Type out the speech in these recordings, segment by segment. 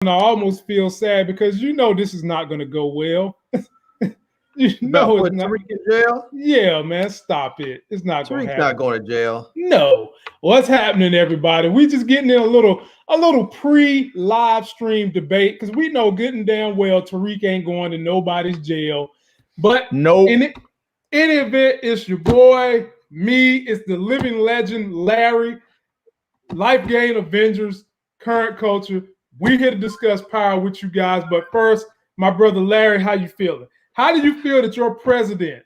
I almost feel sad because this is not going to go well. About It's putting not. Tariq in jail? Yeah, man, stop it. It's not going to Tariq's not happen. going to jail. No. What's happening, everybody? We just getting in a little pre-live stream debate because we know good and damn well Tariq ain't going to nobody's jail. But nope. in any event, it's your boy, me, it's the living legend, Larry, Life Gain Avengers, Current Culture. We're here to discuss power with you guys. But first, my brother Larry, how you feeling? How do you feel that your president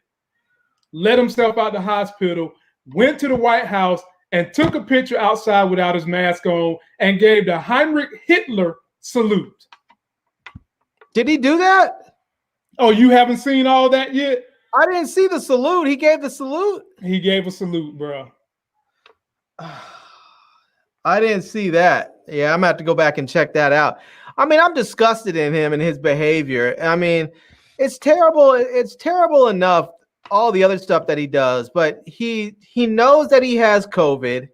let himself out the hospital, went to the White House, and took a picture outside without his mask on and gave the Heinrich Hitler salute? Did he do that? Oh, you haven't seen all that yet? I didn't see the salute. He gave the salute? He gave a salute, bro. I didn't see that. Yeah, I'm going to have to go back and check that out. I mean, I'm disgusted in him and his behavior. I mean, it's terrible. It's terrible enough, all the other stuff that he does, but he knows that he has COVID.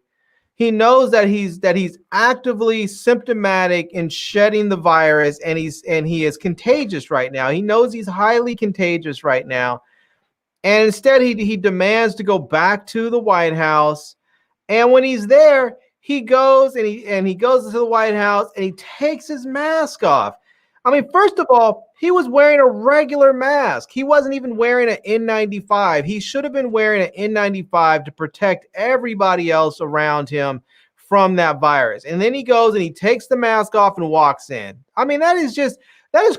He knows that he's actively symptomatic in shedding the virus, and he is contagious right now. He knows he's highly contagious right now. And instead he demands to go back to the White House. And when he's there, he goes and he goes to the White House and he takes his mask off. I mean, first of all, he was wearing a regular mask. He wasn't even wearing an N95. He should have been wearing an N95 to protect everybody else around him from that virus. And then he goes and he takes the mask off and walks in. I mean, that is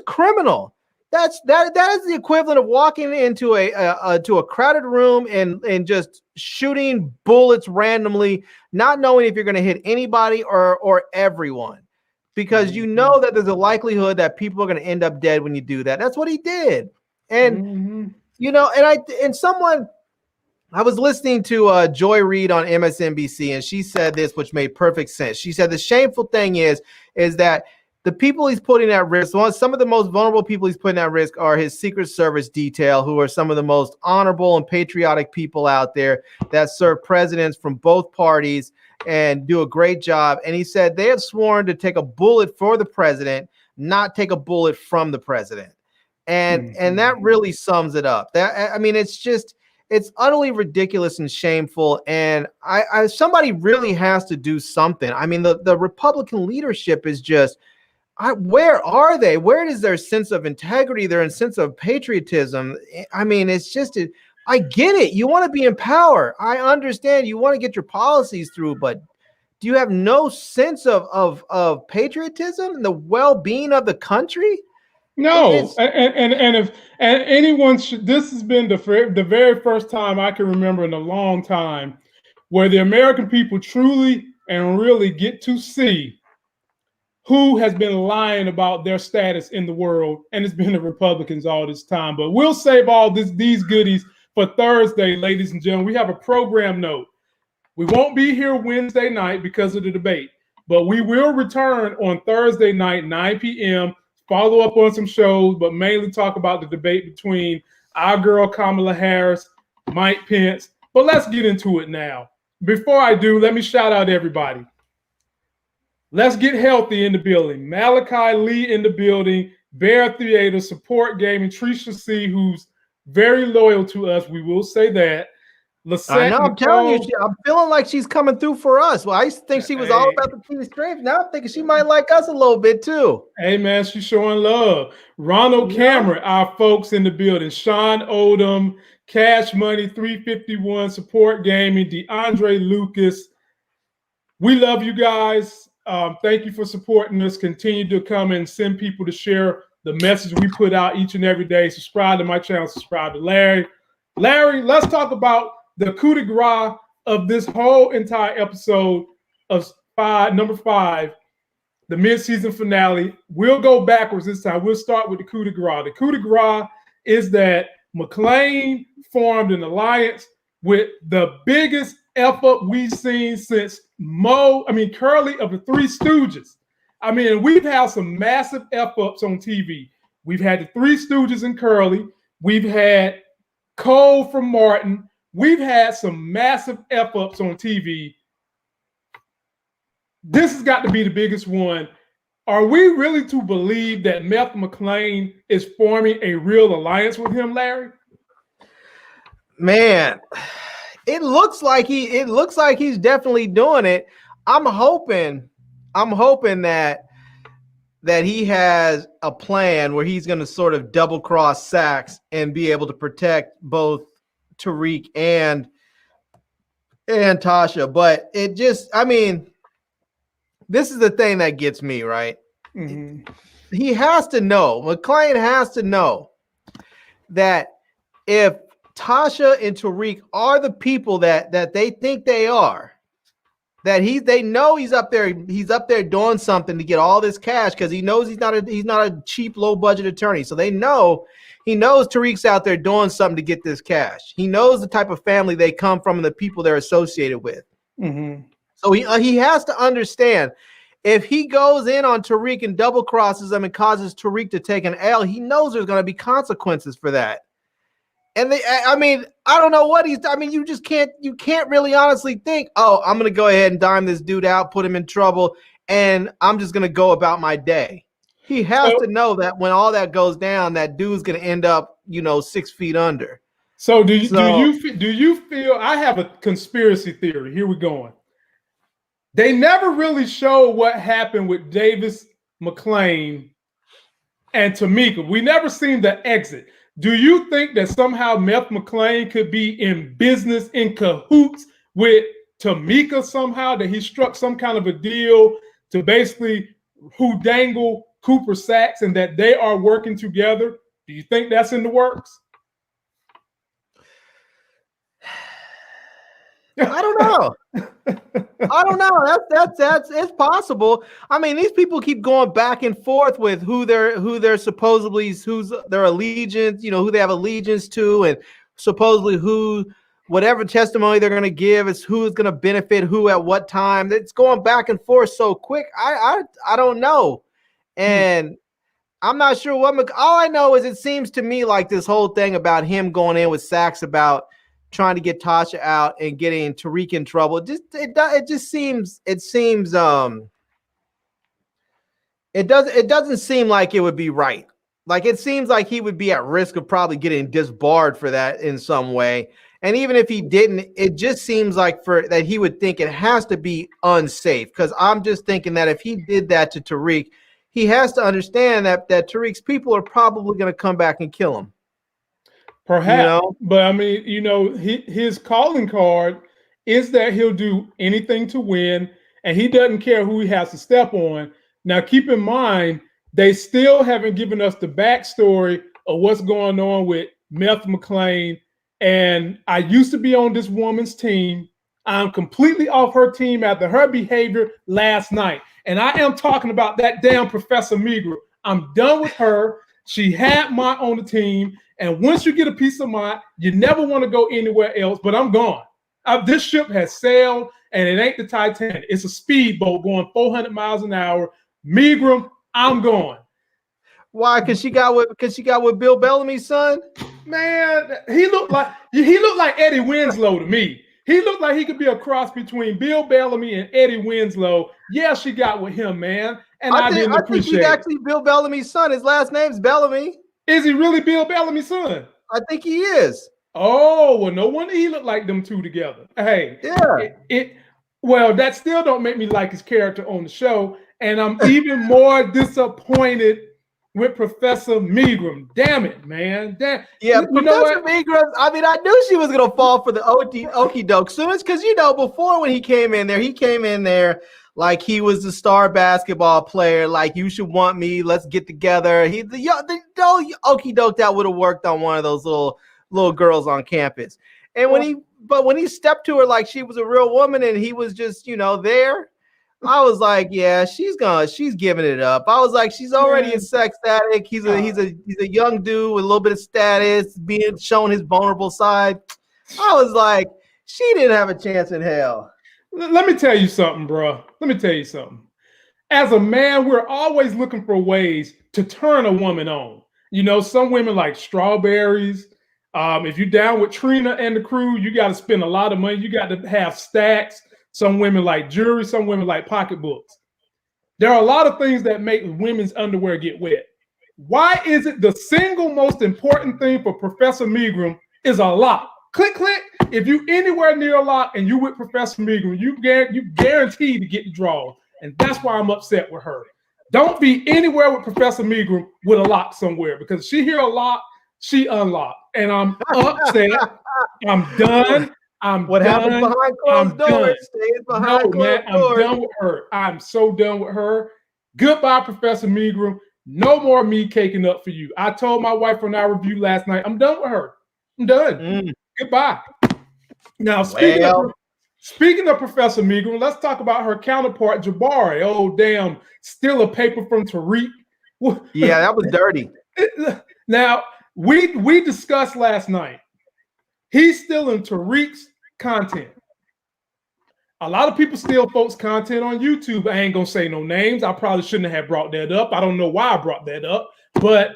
criminal. That is the equivalent of walking into a crowded room and just shooting bullets randomly, not knowing if you're going to hit anybody or everyone. Because you know that there's a likelihood that people are going to end up dead when you do that. That's what he did. And, I was listening to Joy Reid on MSNBC, and she said this, which made perfect sense. She said the shameful thing is that the people he's putting at risk, some of the most vulnerable people he's putting at risk are his Secret Service detail, who are some of the most honorable and patriotic people out there that serve presidents from both parties and do a great job. And he said they have sworn to take a bullet for the president, not take a bullet from the president. And that really sums it up. It's utterly ridiculous and shameful. And somebody really has to do something. I mean, the Republican leadership is just, where are they? Where is their sense of integrity, their sense of patriotism? I mean, it's just, I get it. You want to be in power. I understand you want to get your policies through, but do you have no sense of patriotism and the well-being of the country? No. And if anyone this has been the very first time I can remember in a long time where the American people truly and really get to see who has been lying about their status in the world, and it's been the Republicans all this time. But we'll save all these goodies for Thursday, ladies and gentlemen. We have a program note. We won't be here Wednesday night because of the debate, but we will return on Thursday night, 9 p.m., follow up on some shows, but mainly talk about the debate between our girl Kamala Harris, Mike Pence. But let's get into it now. Before I do, let me shout out everybody. Let's Get Healthy in the building. Malachi Lee in the building. Bear Theater, Support Gaming, Trisha C., who's very loyal to us. We will say that. I know, I'm telling you, I'm feeling like she's coming through for us. Well, I used to think she was all about the key strength. Now I'm thinking she might like us a little bit too. Hey, man, she's showing love. Ronald Cameron, our folks in the building. Sean Odom, Cash Money 351, Support Gaming, DeAndre Lucas. We love you guys. Thank you for supporting us. Continue to come and send people to share the message we put out each and every day. Subscribe to my channel. Subscribe to Larry. Larry, let's talk about the coup de grace of this whole entire episode of number 5, the mid-season finale. We'll go backwards this time. We'll start with the coup de grace. The coup de grace is that McClain formed an alliance with the biggest F-up we've seen since Curly of the Three Stooges. I mean, we've had some massive F-ups on TV. We've had the Three Stooges and Curly. We've had Cole from Martin. We've had some massive F-ups on TV. This has got to be the biggest one Are we really to believe that Meth McLean is forming a real alliance with him, Larry? Man, it looks like he's definitely doing it. I'm hoping that he has a plan where he's going to sort of double cross Sachs and be able to protect both Tariq and Tasha. But it just, I mean, this is the thing that gets me, right? Mm-hmm. He has to know, McLean has to know that if Tasha and Tariq are the people that they think they are, that they know he's up there doing something to get all this cash, because he knows he's not a cheap, low budget attorney. So he knows Tariq's out there doing something to get this cash. He knows the type of family they come from and the people they're associated with. Mm-hmm. So he has to understand, if he goes in on Tariq and double crosses him and causes Tariq to take an L, he knows there's going to be consequences for that. And I don't know what you can't really honestly think, oh, I'm going to go ahead and dime this dude out, put him in trouble, and I'm just going to go about my day. He has to know that when all that goes down, that dude's going to end up, 6 feet under. So do you feel, I have a conspiracy theory. Here we going. They never really showed what happened with Davis McLean and Tamika. We never seen the exit. Do you think that somehow Meth McLean could be in business, in cahoots with Tamika somehow, that he struck some kind of a deal to basically dangle Cooper Sachs, and that they are working together? Do you think that's in the works? I don't know. I don't know. That's it's possible. I mean, these people keep going back and forth with who they're supposedly, who's their allegiance, who they have allegiance to, and supposedly whatever testimony they're going to give is who is going to benefit who at what time. It's going back and forth so quick. I don't know, and I'm not sure all I know is it seems to me like this whole thing about him going in with Sachs about trying to get Tasha out and getting Tariq in trouble. It doesn't seem like it would be right. Like, it seems like he would be at risk of probably getting disbarred for that in some way. And even if he didn't, it just seems like that he would think it has to be unsafe. Because I'm just thinking that if he did that to Tariq, he has to understand that Tariq's people are probably going to come back and kill him. Perhaps, but I mean, his calling card is that he'll do anything to win, and he doesn't care who he has to step on. Now, keep in mind, they still haven't given us the backstory of what's going on with Meth McLean. And I used to be on this woman's team. I'm completely off her team after her behavior last night. And I am talking about that damn Professor Meager. I'm done with her. She had my on the team. And once you get a piece of mine, you never want to go anywhere else, but I'm gone. This ship has sailed, and it ain't the Titanic. It's a speedboat going 400 miles an hour. Meagram, I'm going. Why? Because she got with Bill Bellamy's son? Man, he looked like Eddie Winslow to me. He looked like he could be a cross between Bill Bellamy and Eddie Winslow. Yeah, she got with him, man. And I didn't appreciate it. I think he's actually Bill Bellamy's son. His last name's Bellamy. Is he really Bill Bellamy's son? I think he is. Oh, well, no wonder he looked like them two together. Hey, yeah. Well, that still don't make me like his character on the show. And I'm even more disappointed with Professor Meagram. Damn it, man. Yeah, Professor Meagram, I mean, I knew she was going to fall for the okie doke soon, because, before when he came in there like he was the star basketball player, like, you should want me, let's get together. The okie doke that would have worked on one of those little girls on campus. And when he stepped to her like she was a real woman and he was just, there, I was like, yeah, she's giving it up. I was like, she's already a sex addict. He's a young dude with a little bit of status, showing his vulnerable side. I was like, she didn't have a chance in hell. Let me tell you something, bro. Let me tell you something. As a man, we're always looking for ways to turn a woman on. Some women like strawberries. If you're down with Trina and the crew, you got to spend a lot of money. You got to have stacks. Some women like jewelry. Some women like pocketbooks. There are a lot of things that make women's underwear get wet. Why is it the single most important thing for Professor Megram is a lock? Click, click. If you anywhere near a lock and you with Professor Megram, you guaranteed to get the draws. And that's why I'm upset with her. Don't be anywhere with Professor Megram with a lock somewhere, because she hear a lock, she unlock. And I'm upset. I'm done. What happens behind closed doors stays behind closed doors. I'm done with her. I'm so done with her. Goodbye, Professor Megram. No more me caking up for you. I told my wife on our review last night, I'm done with her. I'm done. Goodbye. Now, speaking of Professor Megram, let's talk about her counterpart, Jabari. Oh, damn. Still a paper from Tariq. Yeah, that was dirty. Now, we discussed last night. He's stealing Tariq's content. A lot of people steal folks' content on YouTube. I ain't going to say no names. I probably shouldn't have brought that up. I don't know why I brought that up. But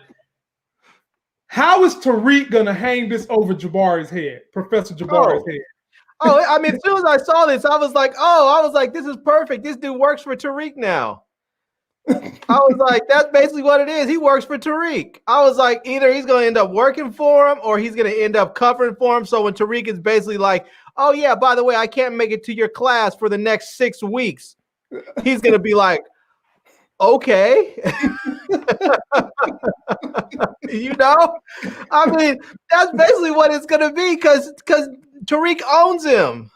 how is Tariq going to hang this over Jabari's head, Professor Jabari's head? I mean, as soon as I saw this, I was like, this is perfect. This dude works for Tariq now. I was like, that's basically what it is. He works for Tariq. I was like, either he's going to end up working for him or he's going to end up covering for him. So when Tariq is basically like, oh, yeah, by the way, I can't make it to your class for the next 6 weeks, he's going to be like, okay. You know? I mean, that's basically what it's going to be because Tariq owns him.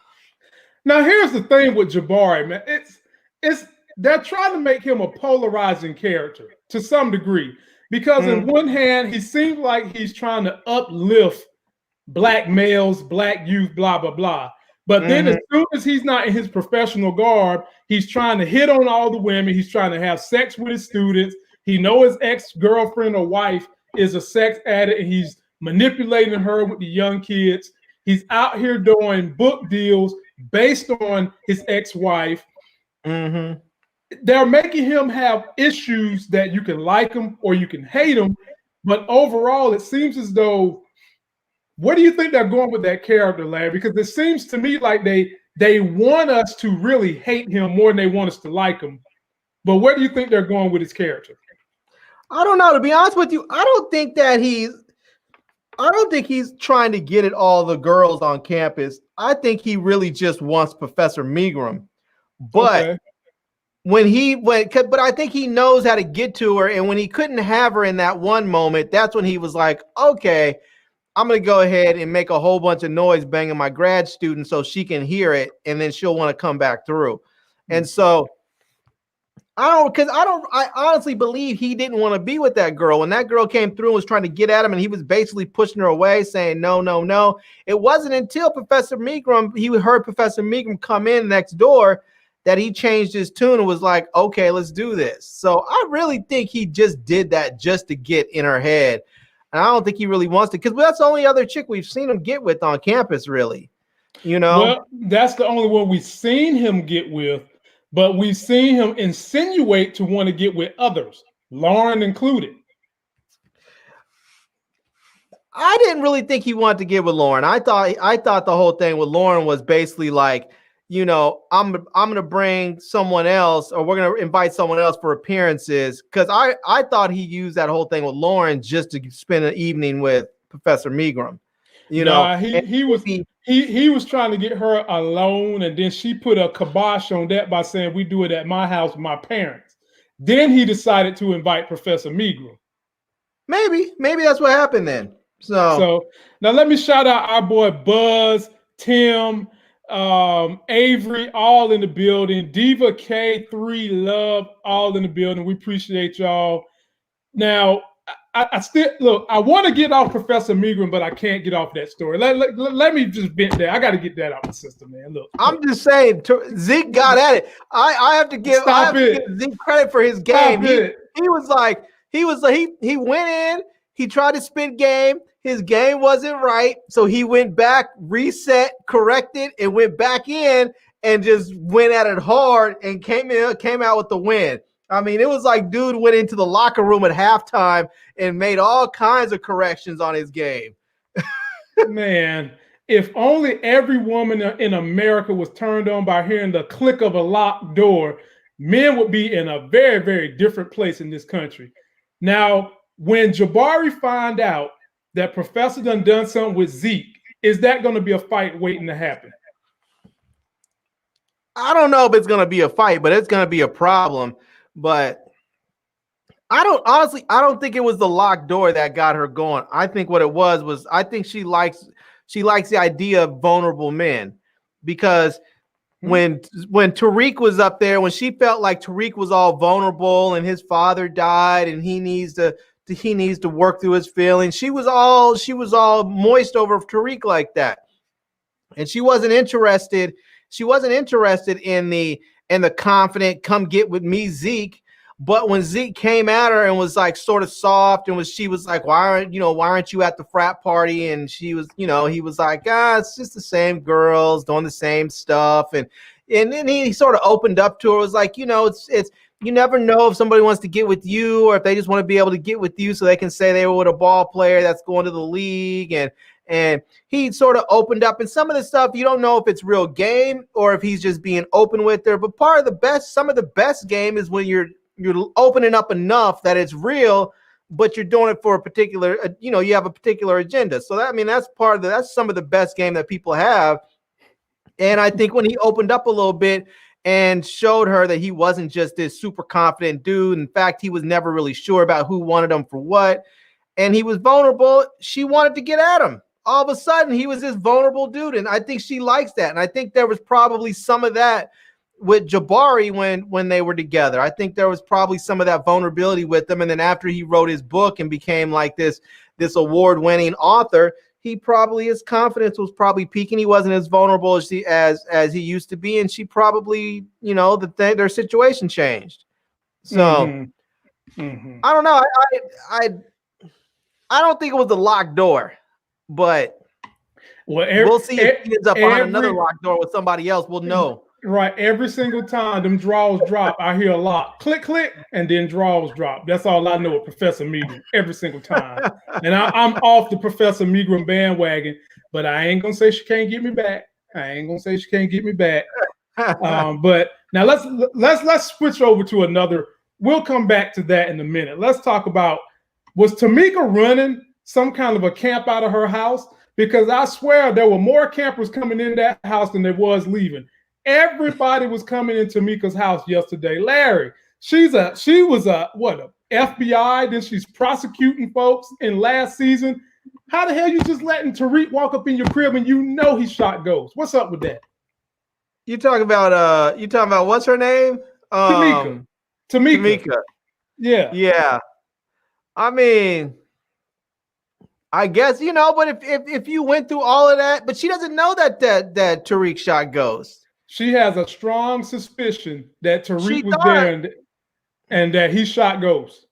Now, here's the thing with Jabari, man. They're trying to make him a polarizing character to some degree, because on one hand, he seems like he's trying to uplift black males, black youth, blah, blah, blah. But then as soon as he's not in his professional garb, he's trying to hit on all the women. He's trying to have sex with his students. He knows his ex-girlfriend or wife is a sex addict, and he's manipulating her with the young kids. He's out here doing book deals based on his ex-wife. They're making him have issues that you can like him or you can hate him. But overall, it seems as though, where do you think they're going with that character, Larry? Because it seems to me like they want us to really hate him more than they want us to like him. But where do you think they're going with his character? I don't know. To be honest with you, I don't think he's trying to get at all the girls on campus. I think he really just wants Professor Megram. But but I think he knows how to get to her. And when he couldn't have her in that one moment, that's when he was like, okay, I'm going to go ahead and make a whole bunch of noise banging my grad student so she can hear it. And then she'll want to come back through. And so I honestly believe he didn't want to be with that girl. When that girl came through and was trying to get at him and he was basically pushing her away, saying, no, no, no. It wasn't until he heard Professor Megram come in next door that he changed his tune and was like, okay, let's do this. So I really think he just did that just to get in her head. And I don't think he really wants to, because that's the only other chick we've seen him get with on campus, really. You know? Well, that's the only one we've seen him get with, but we've seen him insinuate to want to get with others, Lauren included. I didn't really think he wanted to get with Lauren. I thought the whole thing with Lauren was basically like, you know, I'm gonna bring someone else, or we're gonna invite someone else for appearances, because I thought he used that whole thing with Lauren just to spend an evening with Professor Megram. You know, he was trying to get her alone, and then she put a kibosh on that by saying we do it at my house with my parents. Then he decided to invite Professor Megram. Maybe that's what happened then. So now let me shout out our boy Buzz, Tim, Avery, all in the building. Diva K3 Love, all in the building. We appreciate y'all. Now, I still look. I want to get off Professor Megram, but I can't get off that story. Let me just vent that. I got to get that out of the system, man. Look, I'm just saying, Zeke got at it. I have to give Zeke credit for his game. He went in. He tried to spit game. His game wasn't right, so he went back, reset, corrected, and went back in and just went at it hard and came out with the win. I mean, it was like dude went into the locker room at halftime and made all kinds of corrections on his game. Man, if only every woman in America was turned on by hearing the click of a locked door, men would be in a very, very different place in this country. Now, when Jabari find out that Professor done something with Zeke, is that going to be a fight waiting to happen? I don't know if it's going to be a fight, but it's going to be a problem. But I don't think it was the locked door that got her going. I think what it was I think she likes the idea of vulnerable men, because when Tariq was up there, when she felt like Tariq was all vulnerable and his father died and he needs to work through his feelings, she was all moist over Tariq like that. And she wasn't interested in the confident come get with me Zeke. But when Zeke came at her and was like sort of soft and she was like, why aren't you at the frat party? And she was, he was like, it's just the same girls doing the same stuff. And then he sort of opened up to her. It was like, it's you never know if somebody wants to get with you or if they just want to be able to get with you so they can say they were with a ball player that's going to the league. And he sort of opened up, and some of the stuff you don't know if it's real game or if he's just being open with her. But some of the best game is when you're opening up enough that it's real, but you're doing it for a particular, you have a particular agenda. So that's some of the best game that people have. And I think when he opened up a little bit and showed her that he wasn't just this super confident dude, in fact, he was never really sure about who wanted him for what, and he was vulnerable, she wanted to get at him. All of a sudden, he was this vulnerable dude, and I think she likes that. And I think there was probably some of that with Jabari when they were together. I think there was probably some of that vulnerability with them. And then after he wrote his book and became like this award-winning author, his confidence was probably peaking. He wasn't as vulnerable as he used to be. And she probably, their situation changed. So I don't know. I don't think it was the locked door, but we'll see if he ends up behind another locked door with somebody else. We'll know. Right. Every single time them draws drop, I hear a lot. Click, click, and then draws drop. That's all I know with Professor Megram every single time. And I'm off the Professor Megram bandwagon, but I ain't going to say she can't get me back. But now let's switch over to another. We'll come back to that in a minute. Let's talk about, was Tamika running some kind of a camp out of her house? Because I swear there were more campers coming in that house than there was leaving. Everybody was coming in Tamika's house yesterday. Larry, she was a FBI, then she's prosecuting folks in last season. How the hell you just letting Tariq walk up in your crib and he shot ghosts? What's up with that? You talking about what's her name? Tamika. Yeah. I mean, I guess, but if you went through all of that, but she doesn't know that Tariq shot ghosts. She has a strong suspicion that Tariq was there and that he shot ghosts.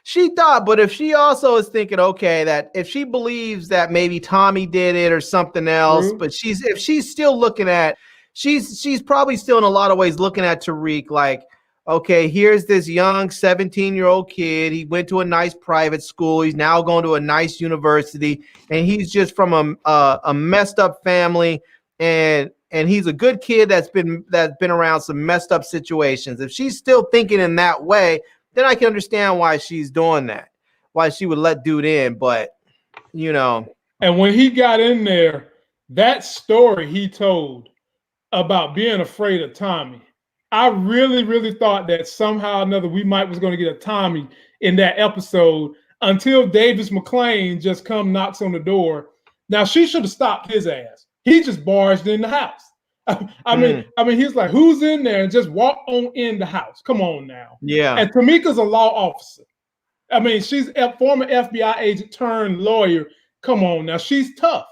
She thought, but if she also is thinking, okay, that if she believes that maybe Tommy did it or something else, but if she's still looking at, she's probably still in a lot of ways looking at Tariq like, okay, here's this young 17-year-old kid. He went to a nice private school. He's now going to a nice university, and he's just from a messed up family, and he's a good kid that's been around some messed up situations. If she's still thinking in that way, then I can understand why she's doing that, why she would let dude in. But, And when he got in there, that story he told about being afraid of Tommy, I really, really thought that somehow or another we was going to get a Tommy in that episode until Davis McClain just knocks on the door. Now, she should have stopped his ass. He just barged in the house. I mean, he's like, who's in there? And just walk on in the house. Come on now. Yeah. And Tamika's a law officer. I mean, she's a former FBI agent turned lawyer. Come on now. She's tough.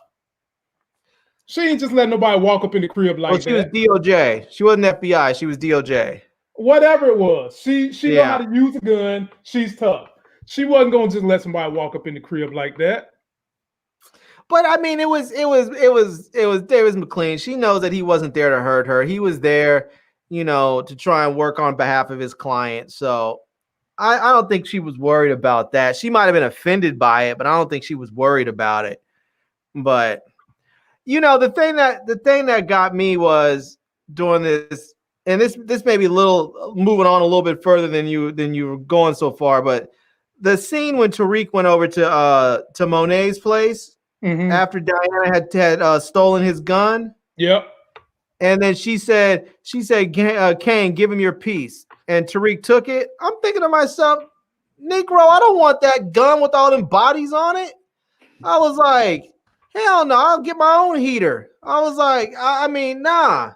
She ain't just letting nobody walk up in the crib like that. She was DOJ. She wasn't FBI. She was DOJ. Whatever it was. She know how to use a gun. She's tough. She wasn't going to just let somebody walk up in the crib like that. But I mean, it was Davis McClain. She knows that he wasn't there to hurt her. He was there, to try and work on behalf of his client. So I don't think she was worried about that. She might have been offended by it, but I don't think she was worried about it. But the thing that got me was during this and this may be a little moving on a little bit further than you were going so far, but the scene when Tariq went over to Monet's place after Diana had stolen his gun. Yep. And then she said, Kane, give him your piece. And Tariq took it. I'm thinking to myself, Negro, I don't want that gun with all them bodies on it. I was like, hell no, I'll get my own heater. I was like, I mean, nah.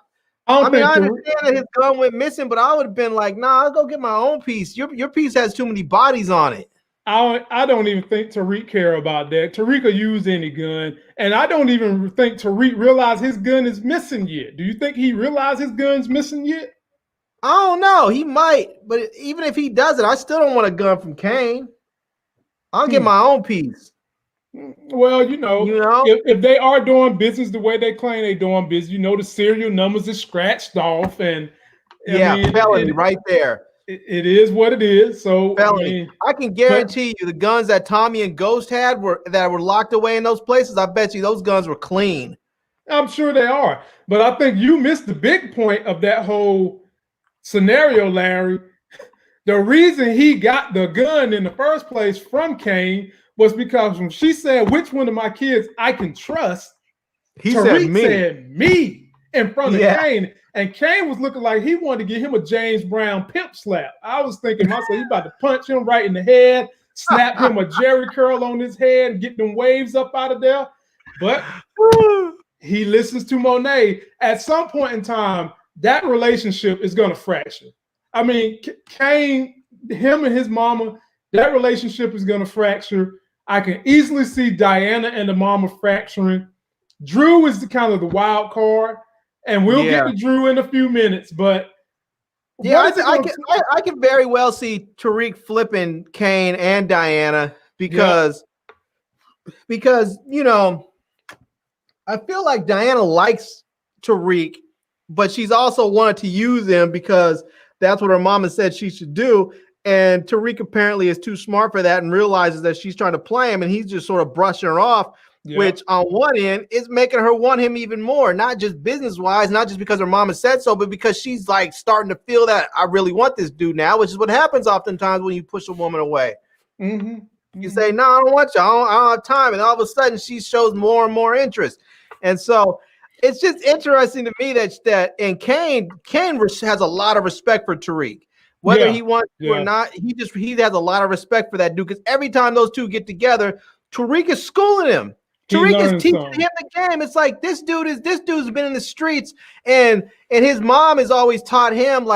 I understand that his gun went missing, but I would have been like, nah, I'll go get my own piece. Your piece has too many bodies on it. I don't even think Tariq care about that. Tariq will use any gun, and I don't even think Tariq realize his gun is missing yet. Do you think he realized his gun's missing yet? I don't know. He might, but even if he doesn't, I still don't want a gun from Kane. I'll get my own piece. Well, if they are doing business the way they claim they're doing business, the serial numbers are scratched off, and felony right there. It is what it is. So I can guarantee you the guns that Tommy and Ghost had were locked away in those places. I bet you those guns were clean. I'm sure they are. But I think you missed the big point of that whole scenario, Larry. The reason he got the gun in the first place from Kane was because when she said, which one of my kids I can trust, Tariq said me in front of Kane. And Kane was looking like he wanted to give him a James Brown pimp slap. I was thinking myself, he about to punch him right in the head, snap him a Jerry curl on his head, and get them waves up out of there. But he listens to Monet. At some point in time, that relationship is going to fracture. I mean, Kane, him and his mama, that relationship is going to fracture. I can easily see Diana and the mama fracturing. Drew is the kind of the wild card. And we'll get to Drew in a few minutes, but I can very well see Tariq flipping Kane and Diana because I feel like Diana likes Tariq, but she's also wanted to use him because that's what her mama said she should do. And Tariq apparently is too smart for that and realizes that she's trying to play him, and he's just sort of brushing her off. Which on one end is making her want him even more, not just business-wise, not just because her mama said so, but because she's like starting to feel that I really want this dude now, which is what happens oftentimes when you push a woman away. You say, no, I don't want you. I don't have time. And all of a sudden she shows more and more interest. And so it's just interesting to me that Kane has a lot of respect for Tariq. Whether he wants to or not, he has a lot of respect for that dude because every time those two get together, Tariq is schooling him. Tariq is teaching him the game. It's like this dude's been in the streets, and his mom has always taught him,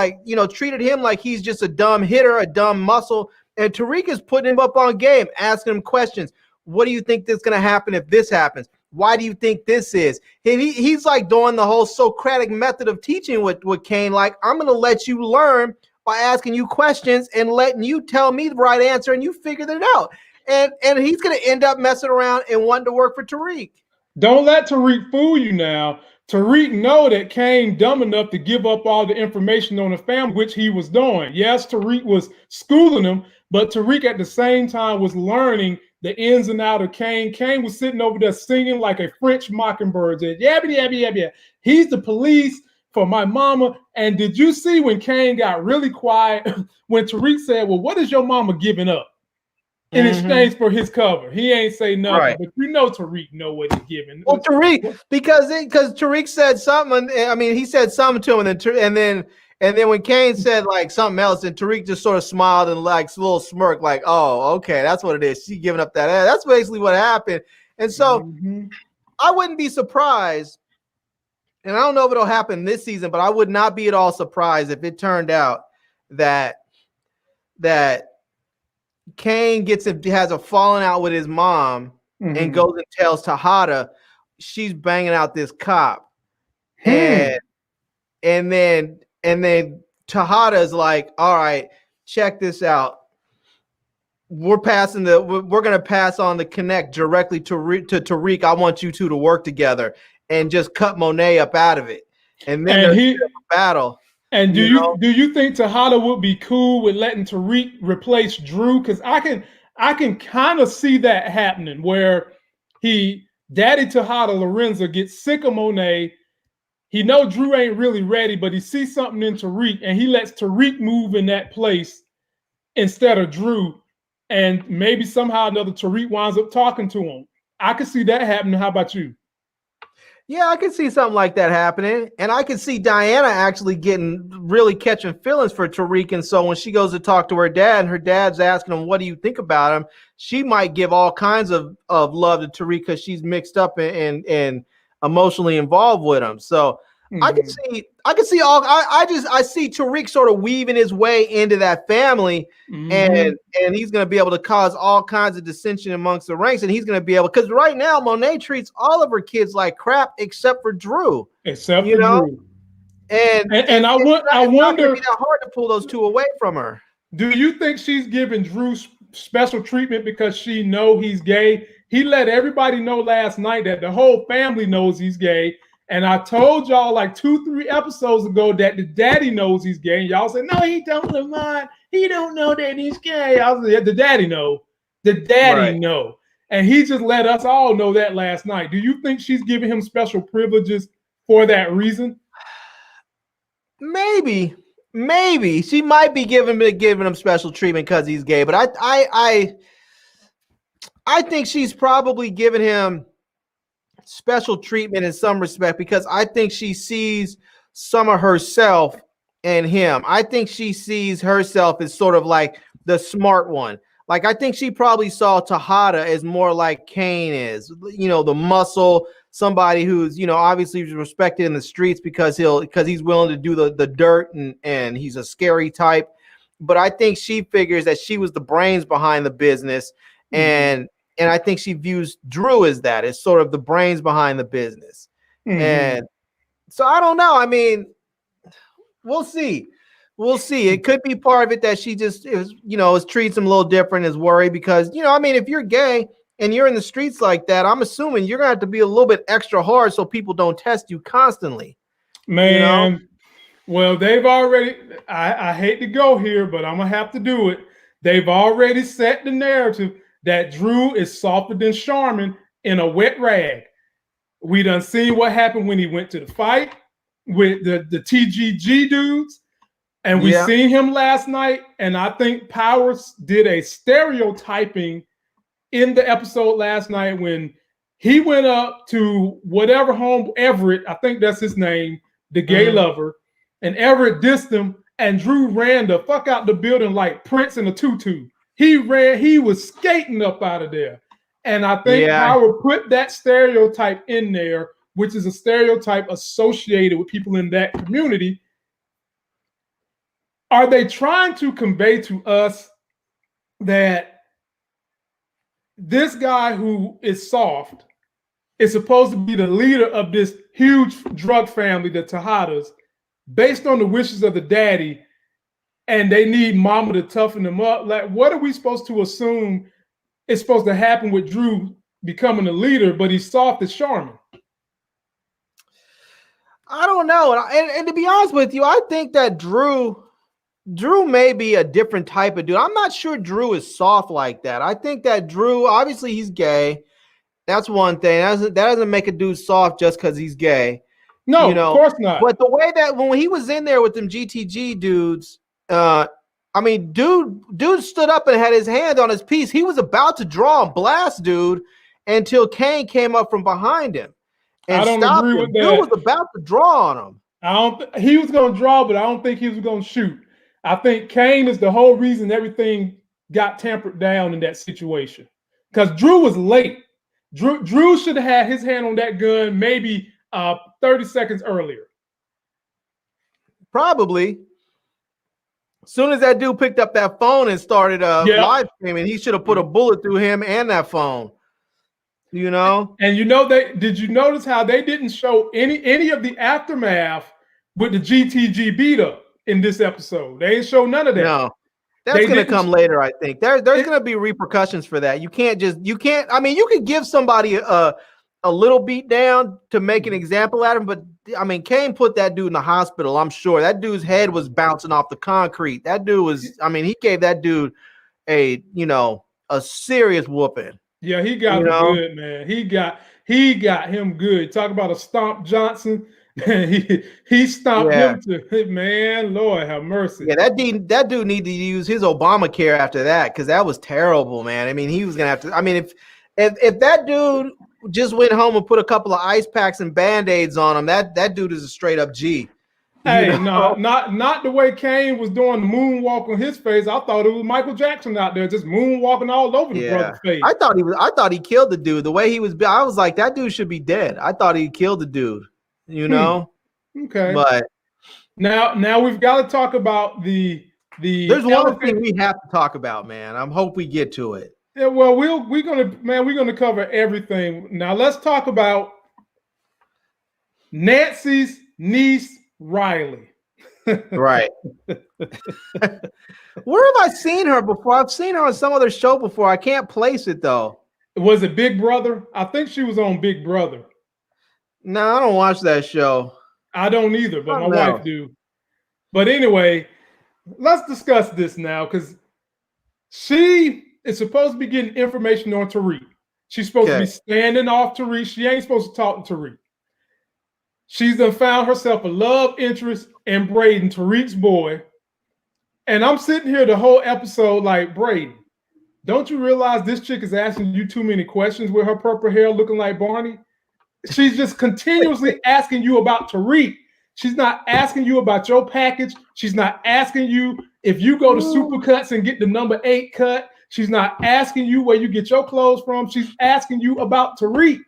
treated him like he's just a dumb hitter, a dumb muscle. And Tariq is putting him up on game, asking him questions. What do you think is going to happen if this happens? Why do you think this is? He's like doing the whole Socratic method of teaching with Kane. Like, I'm going to let you learn by asking you questions and letting you tell me the right answer, and you figured it out. And he's going to end up messing around and wanting to work for Tariq. Don't let Tariq fool you now. Tariq know that Kane dumb enough to give up all the information on the family, which he was doing. Yes, Tariq was schooling him, but Tariq at the same time was learning the ins and outs of Kane. Kane was sitting over there singing like a French mockingbird. Yabba, yabba, yabba. He's the police for my mama. And did you see when Kane got really quiet when Tariq said, well, what is your mama giving up in exchange for his cover? He ain't say nothing, but Tariq know what he's giving. Well, Tariq, because Tariq said something. I mean, he said something to him, and then when Kane said like something else, and Tariq just sort of smiled and like a little smirk, like, "Oh, okay, that's what it is. She giving up that ass." That's basically what happened. And so, I wouldn't be surprised, and I don't know if it'll happen this season, but I would not be at all surprised if it turned out that Kane has a falling out with his mom and goes and tells Tejada she's banging out this cop, and then Tejada is like, all right, check this out. We're gonna pass on the connect directly to Tariq. I want you two to work together and just cut Monet up out of it, and then there's a battle. And do you think Tejada would be cool with letting Tariq replace Drew? Because I can kind of see that happening where Daddy Tejada Lorenzo gets sick of Monet. he know Drew ain't really ready, but he sees something in Tariq, and he lets Tariq move in that place instead of Drew. And maybe somehow or another Tariq winds up talking to him. I could see that happening. How about you? Yeah, I can see something like that happening. And I can see Diana actually really catching feelings for Tariq. And so when she goes to talk to her dad and her dad's asking him, what do you think about him? She might give all kinds of love to Tariq because she's mixed up and emotionally involved with him. So I can see I see Tariq sort of weaving his way into that family, and he's going to be able to cause all kinds of dissension amongst the ranks, and he's going to be able, because right now Monet treats all of her kids like crap except for Drew. Drew. And I wonder, it's not going to be that hard to pull those two away from her. Do you think she's giving Drew special treatment because she know he's gay? He let everybody know last night that the whole family knows he's gay. And I told y'all like 2-3 episodes ago that the daddy knows he's gay. And y'all said, no, he don't, Lamont. He don't know that he's gay. I was like, the daddy know. The daddy know. And he just let us all know that last night. Do you think she's giving him special privileges for that reason? Maybe she might be giving him special treatment because he's gay. But I think she's probably giving him special treatment in some respect because I think she sees some of herself in him. I think she sees herself as sort of like the smart one. Like, I think she probably saw Tejada as more like Kane is, the muscle, somebody who's, obviously respected in the streets because he's willing to do the dirt and he's a scary type. But I think she figures that she was the brains behind the business, and I think she views Drew as that, as sort of the brains behind the business. And so I don't know. I mean, we'll see. It could be part of it that she just is treats him a little different, is worried because, if you're gay and you're in the streets like that, I'm assuming you're going to have to be a little bit extra hard so people don't test you constantly. Man, well, they've already, I hate to go here, but I'm going to have to do it. They've already set the narrative that Drew is softer than Charmin in a wet rag. We done seen what happened when he went to the fight with the TGG dudes, and we seen him last night, and I think Powers did a stereotyping in the episode last night when he went up to whatever home, Everett, I think that's his name, the gay lover, and Everett dissed him, and Drew ran the fuck out the building like Prince in a tutu. He was skating up out of there. And I think Howard put that stereotype in there, which is a stereotype associated with people in that community. Are they trying to convey to us that this guy who is soft is supposed to be the leader of this huge drug family, the Tejadas, based on the wishes of the daddy, and they need mama to toughen them up? Like, what are we supposed to assume is supposed to happen with Drew becoming a leader, but he's soft as Charmin? I don't know. And to be honest with you, I think that Drew may be a different type of dude. I'm not sure Drew is soft like that. I think that Drew, obviously he's gay. That's one thing. That doesn't make a dude soft just because he's gay. No, of course not. But the way that when he was in there with them GTG dudes, dude stood up and had his hand on his piece. He was about to draw and blast dude until Kane came up from behind him and I don't stopped agree him. with that. Dude was about to draw on him. He was going to draw, but I don't think he was going to shoot. I think Kane is the whole reason everything got tempered down in that situation. Because Drew was late. Drew should have had his hand on that gun maybe 30 seconds earlier. Probably. As soon as that dude picked up that phone and started live streaming, he should have put a bullet through him and that phone. And did you notice how they didn't show any of the aftermath with the GTG beat up in this episode? They didn't show none of that. No. That's going to come later, I think. There's going to be repercussions for that. You can't, you can give somebody a little beat down to make an example at him, but Kane put that dude in the hospital, I'm sure. That dude's head was bouncing off the concrete. That dude was, he gave that dude a serious whooping. Yeah, he got him good, man. He got him good. Talk about a Stomp Johnson. he stomped Yeah. him to man. Lord have mercy. Yeah, that dude need to use his Obamacare after that because that was terrible, man. I mean, he was gonna have to. I mean, if that dude just went home and put a couple of ice packs and band-aids on him, that dude is a straight up G. You Hey, know? no, not the way Kane was doing the moonwalk on his face. I thought it was Michael Jackson out there just moonwalking all over the Yeah, brother's face. I thought he killed the dude. The way he was, I was like, that dude should be dead. I thought he killed the dude. You know? Okay. But now we've got to talk about the there's one elephant. thing we have to talk about, man. I hope we get to it. Yeah, well, we're gonna cover everything. Now let's talk about Nancy's niece Riley. Right. Where have I seen her before? I've seen her on some other show before. I can't place it though. Was it Big Brother? I think she was on Big Brother. No, I don't watch that show. I don't either, but my know. wife do. But anyway, let's discuss this now because she is supposed to be getting information on Tariq. She's supposed to be standing off Tariq. She ain't supposed to talk to Tariq. She's done found herself a love interest in Braden, Tariq's boy. And I'm sitting here the whole episode like, Braden, don't you realize this chick is asking you too many questions with her purple hair looking like Barney? She's just continuously asking you about Tariq. She's not asking you about your package. She's not asking you if you go to Supercuts and get the number 8 cut. She's not asking you where you get your clothes from. She's asking you about Tariq.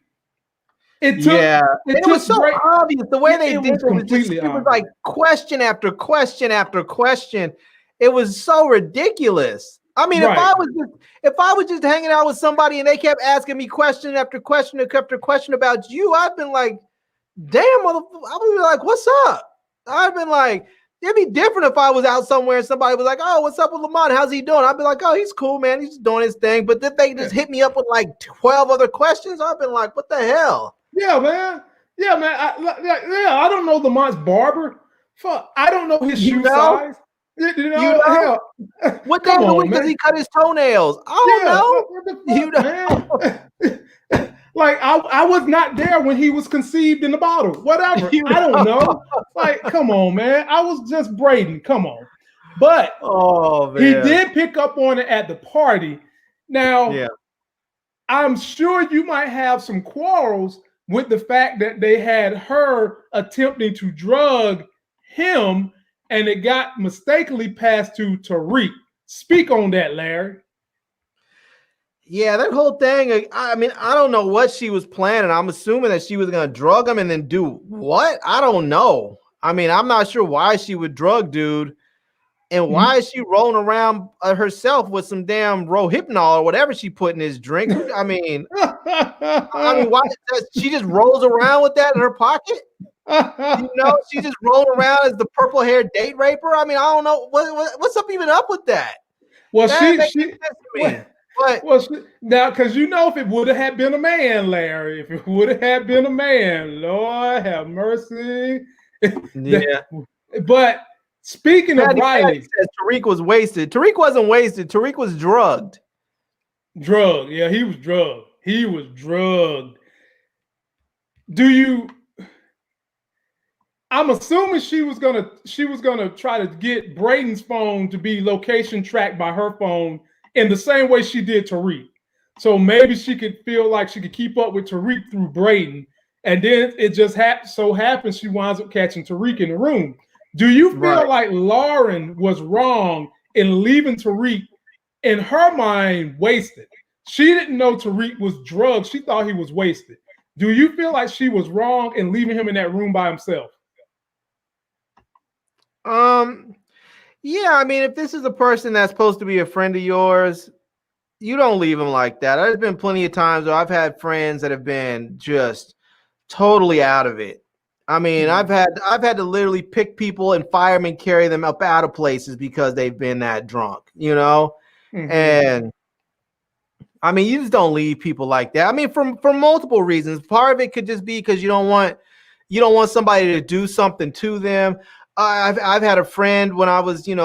It was so obvious the way they did it. Completely it was like question after question after question. It was so ridiculous. I mean, if I was just hanging out with somebody and they kept asking me question after question after question about you, I'd been like, damn, motherfucker. I would be like, what's up? I've been like, it'd be different if I was out somewhere and somebody was like, oh, what's up with Lamont? How's he doing? I'd be like, oh, he's cool, man. He's just doing his thing. But then they just hit me up with like 12 other questions. I've been like, what the hell? Yeah, man. Yeah, man. I don't know Lamont's barber. Fuck, I don't know his shoe size. You know? What day of the week does he cut his toenails? I don't know. Like I was not there when he was conceived in the bottle. Whatever. I don't know. Like, come on, man. I was just Braden. Come on. But he did pick up on it at the party. Now, I'm sure you might have some quarrels with the fact that they had her attempting to drug him and it got mistakenly passed to Tariq. Speak on that, Larry. Yeah, that whole thing, I mean, I don't know what she was planning. I'm assuming that she was going to drug him and then do what? I don't know. I mean, I'm not sure why she would drug dude. And why is she rolling around herself with some damn Rohypnol or whatever she put in his drink? I mean, why she just rolls around with that in her pocket? You know, she just rolling around as the purple-haired date raper. I mean, I don't know what's up even up with that. Well, now, because you know, if it would have been a man, Larry, if it would have been a man, Lord have mercy. Yeah, but. Speaking of Riley, says Tariq was wasted. Tariq wasn't wasted. Tariq was drugged. Drugged. Yeah, he was drugged. He was drugged. I'm assuming she was gonna try to get Braden's phone to be location tracked by her phone in the same way she did Tariq. So maybe she could feel like she could keep up with Tariq through Braden, and then it just so happens she winds up catching Tariq in the room. Do you feel like Lauren was wrong in leaving Tariq, in her mind, wasted? She didn't know Tariq was drugged. She thought he was wasted. Do you feel like she was wrong in leaving him in that room by himself? Yeah, I mean, if this is a person that's supposed to be a friend of yours, you don't leave him like that. There's been plenty of times where I've had friends that have been just totally out of it. I mean, I've had to literally pick people and fire them and carry them up out of places because they've been that drunk, you know? And I mean, you just don't leave people like that. I mean, for multiple reasons. Part of it could just be because you don't want somebody to do something to them. I've had a friend when I was in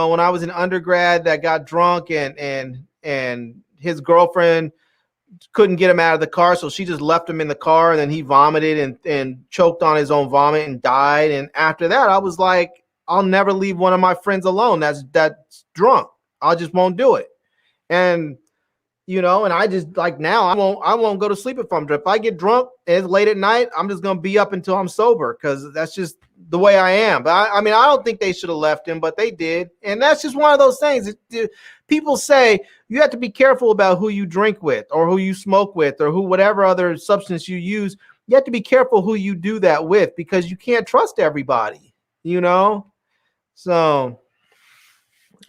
undergrad that got drunk and his girlfriend couldn't get him out of the car, so she just left him in the car, and then he vomited and choked on his own vomit and died. And after that, I was like, I'll never leave one of my friends alone that's drunk. I just won't do it. And and I just like now I won't go to sleep if I'm drunk. If I get drunk and it's late at night, I'm just gonna be up until I'm sober because that's just the way I am. But I mean, I don't think they should have left him, but they did. And that's just one of those things. People say you have to be careful about who you drink with or who you smoke with or whatever other substance you use. You have to be careful who you do that with because you can't trust everybody, So,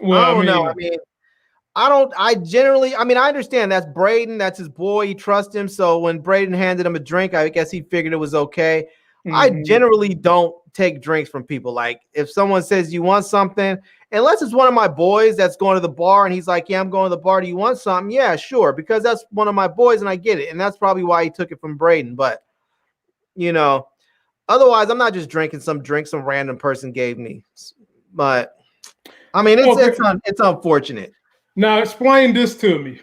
well, I don't know. I mean, I understand that's Braden. That's his boy. He trusts him. So when Braden handed him a drink, I guess he figured it was okay. Mm-hmm. I generally don't take drinks from people. Like if someone says you want something, unless it's one of my boys that's going to the bar and he's like, yeah, I'm going to the bar. Do you want something? Yeah, sure. Because that's one of my boys and I get it. And that's probably why he took it from Braden. But, otherwise I'm not just drinking some drink some random person gave me. But I mean, it's unfortunate. Now explain this to me.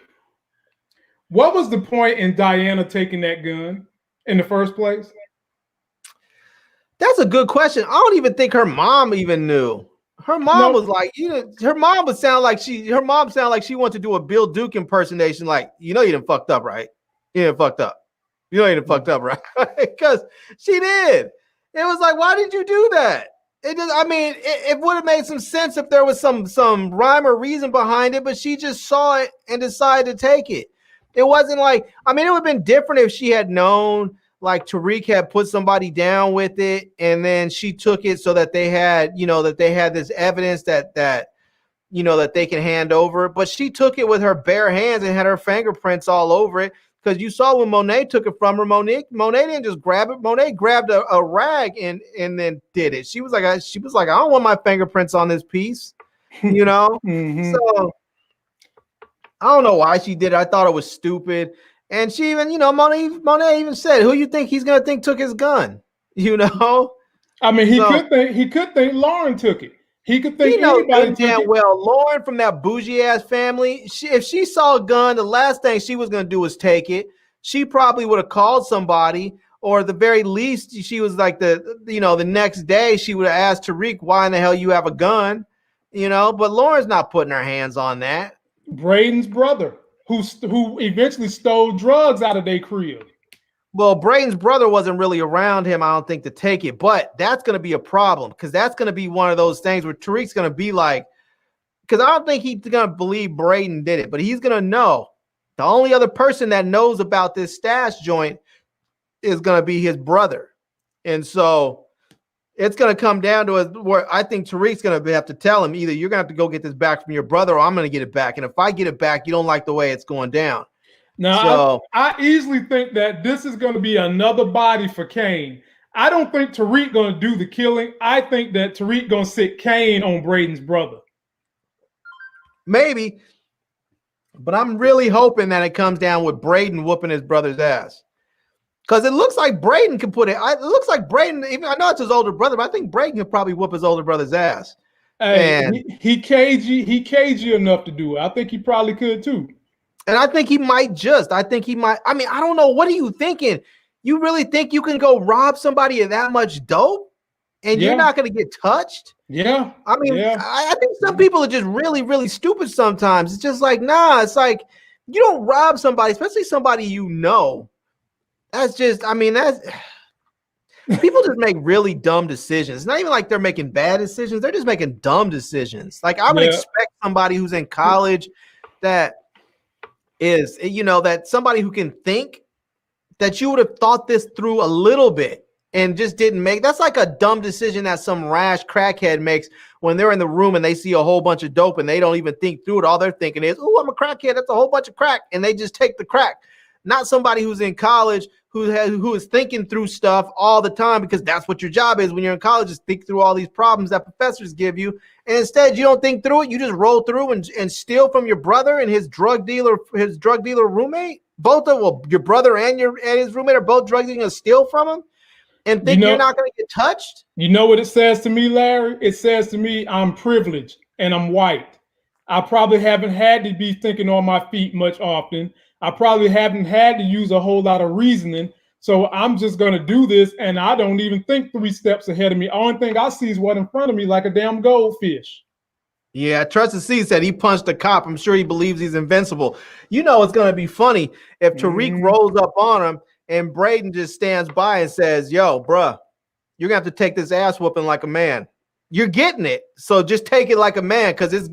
What was the point in Diana taking that gun in the first place? That's a good question. I don't even think her mom even knew. Her mom was like, her mom sounded like she wanted to do a Bill Duke impersonation. Like, you done fucked up, right? You done fucked up. You done fucked up, right? Because she did. It was like, why did you do that? It would have made some sense if there was some rhyme or reason behind it, but she just saw it and decided to take it. It wasn't like, it would have been different if she had known like Tariq had put somebody down with it and then she took it so that they had, this evidence that they can hand over. But she took it with her bare hands and had her fingerprints all over it. Because you saw when Monet took it from her, Monet didn't just grab it. Monet grabbed a rag and then did it. She was like, I don't want my fingerprints on this piece, Mm-hmm. So I don't know why she did it. I thought it was stupid. And she even, Monet even said, "Who you think he's gonna think took his gun?" He could think Lauren took it. He could think anybody took it. Well, Lauren from that bougie ass family, if she saw a gun, the last thing she was gonna do was take it. She probably would have called somebody, or at the very least, she was like the next day she would have asked Tariq, "Why in the hell you have a gun?" But Lauren's not putting her hands on that. Braden's brother, who eventually stole drugs out of their crib. Well, Braden's brother wasn't really around him, I don't think, to take it. But that's going to be a problem because that's going to be one of those things where Tariq's going to be like, because I don't think he's going to believe Braden did it, but he's going to know the only other person that knows about this stash joint is going to be his brother. And so it's going to come down to where I think Tariq's going to have to tell him either you're going to have to go get this back from your brother or I'm going to get it back. And if I get it back, you don't like the way it's going down. Now, I easily think that this is going to be another body for Kane. I don't think Tariq going to do the killing. I think that Tariq going to sit Kane on Braden's brother. Maybe. But I'm really hoping that it comes down with Braden whooping his brother's ass. Because it looks like Braden can put it. It looks like Braden, even I know it's his older brother, but I think Braden can probably whoop his older brother's ass. Hey, he cagey enough to do it. I think he probably could too. And I think he might I don't know. What are you thinking? You really think you can go rob somebody of that much dope and you're not going to get touched? Yeah. I think some people are just really, really stupid sometimes. It's just like, nah, it's like you don't rob somebody, especially somebody That's people just make really dumb decisions. It's not even like they're making bad decisions. They're just making dumb decisions. Like I would expect somebody who's in college that is, that somebody who can think that you would have thought this through a little bit and just didn't make. That's like a dumb decision that some rash crackhead makes when they're in the room and they see a whole bunch of dope and they don't even think through it. All they're thinking is, "Oh, I'm a crackhead. That's a whole bunch of crack." And they just take the crack. Not somebody who's in college who is thinking through stuff all the time, because that's what your job is when you're in college, is think through all these problems that professors give you. And instead, you don't think through it. You just roll through and steal from your brother and his drug dealer roommate. Your brother and his roommate are both drug dealers, and steal from him and think you're not going to get touched. You know what it says to me, Larry? It says to me, I'm privileged and I'm white. I probably haven't had to be thinking on my feet much often. I probably haven't had to use a whole lot of reasoning. So I'm just going to do this, and I don't even think 3 steps ahead of me. Only thing I see is what in front of me, like a damn goldfish. Yeah, Trusted C said he punched a cop. I'm sure he believes he's invincible. You know it's going to be funny if Tariq rolls up on him and Braden just stands by and says, yo, bruh, you're going to have to take this ass whooping like a man. You're getting it. So just take it like a man, because it's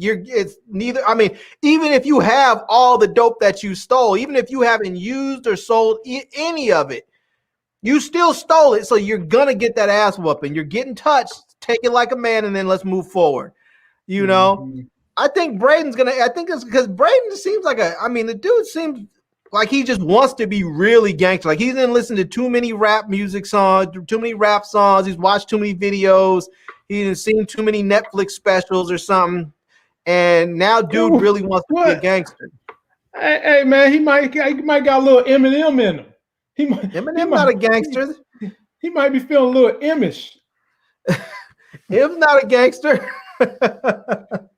neither. I mean, even if you have all the dope that you stole, even if you haven't used or sold any of it, you still stole it. So you're going to get that ass whooping. You're getting touched. Take it like a man, and then let's move forward. You know, I think Braden's going to, I think it's because Braden seems like the dude seems like he just wants to be really gangster. Like he didn't listen to too many rap music songs, too many rap songs. He's watched too many videos. He's seen too many Netflix specials or something. And now dude really wants to be a gangster. Hey man, he might got a little Eminem in him. Eminem not a gangster. He might be feeling a little Emish. Em's not a gangster.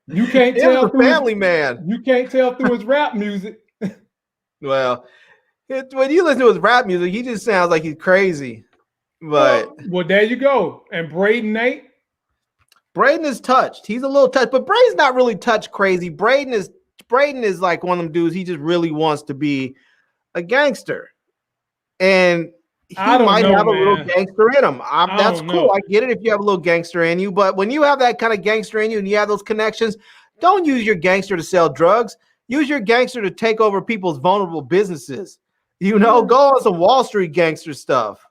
You can't tell through family man. You can't tell through his rap music. Well, when you listen to his rap music, he just sounds like he's crazy. But well, there you go. And Braden ain't. Braden is touched. He's a little touched, but Braden's not really touch crazy. Braden is like one of them dudes. He just really wants to be a gangster, and he might have a little gangster in him. That's cool. I get it if you have a little gangster in you, but when you have that kind of gangster in you and you have those connections, don't use your gangster to sell drugs. Use your gangster to take over people's vulnerable businesses. You know, go on some Wall Street gangster stuff.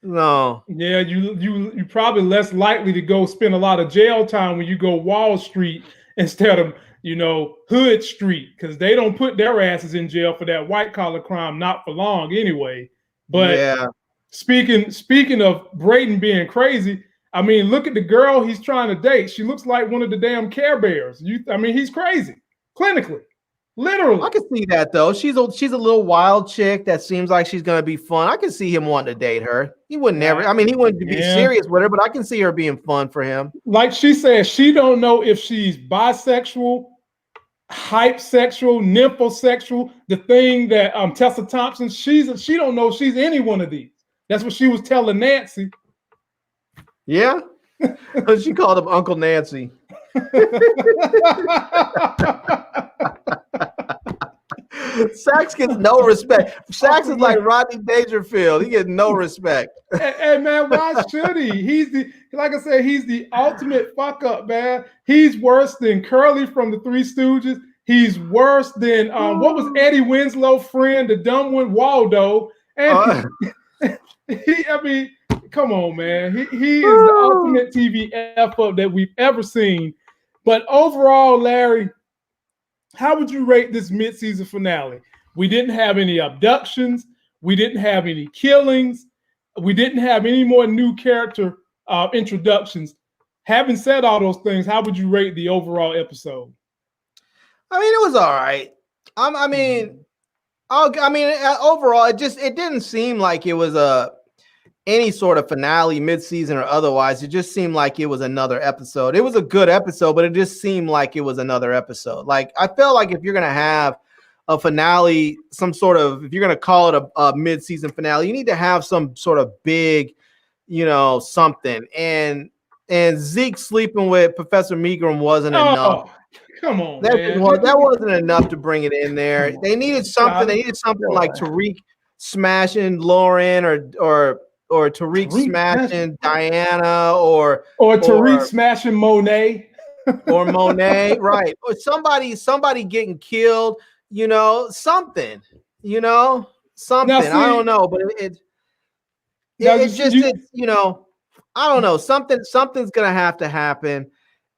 No. Yeah, you probably less likely to go spend a lot of jail time when you go Wall Street instead of, Hood Street, because they don't put their asses in jail for that white collar crime, not for long anyway. But yeah. Speaking of Braden being crazy, I mean, look at the girl he's trying to date. She looks like one of the damn Care Bears. He's crazy, clinically. Literally. I can see that though. She's a little wild chick that seems like she's gonna be fun. I can see him wanting to date her. He would never. I mean, he wouldn't be serious with her, but I can see her being fun for him. Like she said, she don't know if she's bisexual, hypesexual, nymphosexual. The thing that Tessa Thompson, she don't know if she's any one of these. That's what she was telling Nancy. Yeah, she called him Uncle Nancy. Sax gets no respect. Sax is like Rodney Dangerfield. He gets no respect. Hey man, why should he? Like I said, he's the ultimate fuck up, man. He's worse than Curly from the Three Stooges. He's worse than what was Eddie Winslow's friend, the dumb one, Waldo. And come on, man. He is the ultimate TV F up that we've ever seen. But overall, Larry, how would you rate this mid-season finale? We didn't have any abductions. We didn't have any killings. We didn't have any more new character introductions. Having said all those things, how would you rate the overall episode? I mean, it was all right. Overall, it didn't seem like it was any sort of finale mid-season or otherwise. It just seemed like it was another episode. It was a good episode, but it just seemed like it was another episode. Like, I felt like if you're going to have a finale, if you're going to call it a mid-season finale, you need to have some sort of big, something. And Zeke sleeping with Professor Megram wasn't enough. Come on, that wasn't enough to bring it in there. They needed something. They needed something like Tariq smashing Lauren or Tariq smashing Diana or Tariq smashing Monet or Monet, right? Or somebody getting killed, something, something. Now, see, I don't know, but I don't know. Something's gonna have to happen.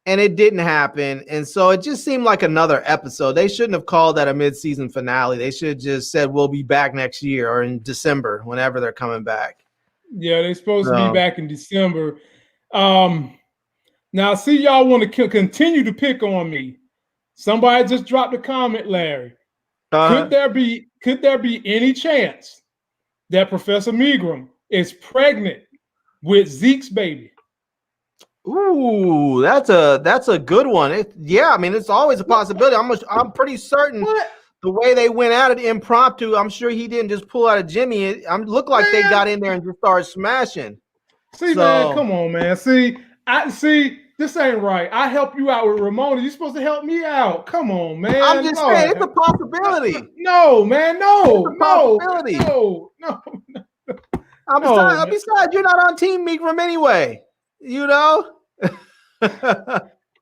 And it didn't happen. And so it just seemed like another episode. They shouldn't have called that a mid-season finale. They should have just said, we'll be back next year or in December, whenever they're coming back. Yeah, they're supposed to be back in December. Now, see, y'all want to continue to pick on me. Somebody just dropped a comment, Larry. Could there be any chance that Professor Megram is pregnant with Zeke's baby? Ooh, that's a good one. It's always a possibility. I'm pretty certain. What? the way they went at it impromptu, I'm sure he didn't just pull out a Jimmy. It looked like they got in there and just started smashing. See, man, come on, man. See, this ain't right. I help you out with Ramona. You're supposed to help me out. Come on, man. I'm just saying, it's a possibility. No, man, no. Besides, you're not on Team Meekram anyway. You know?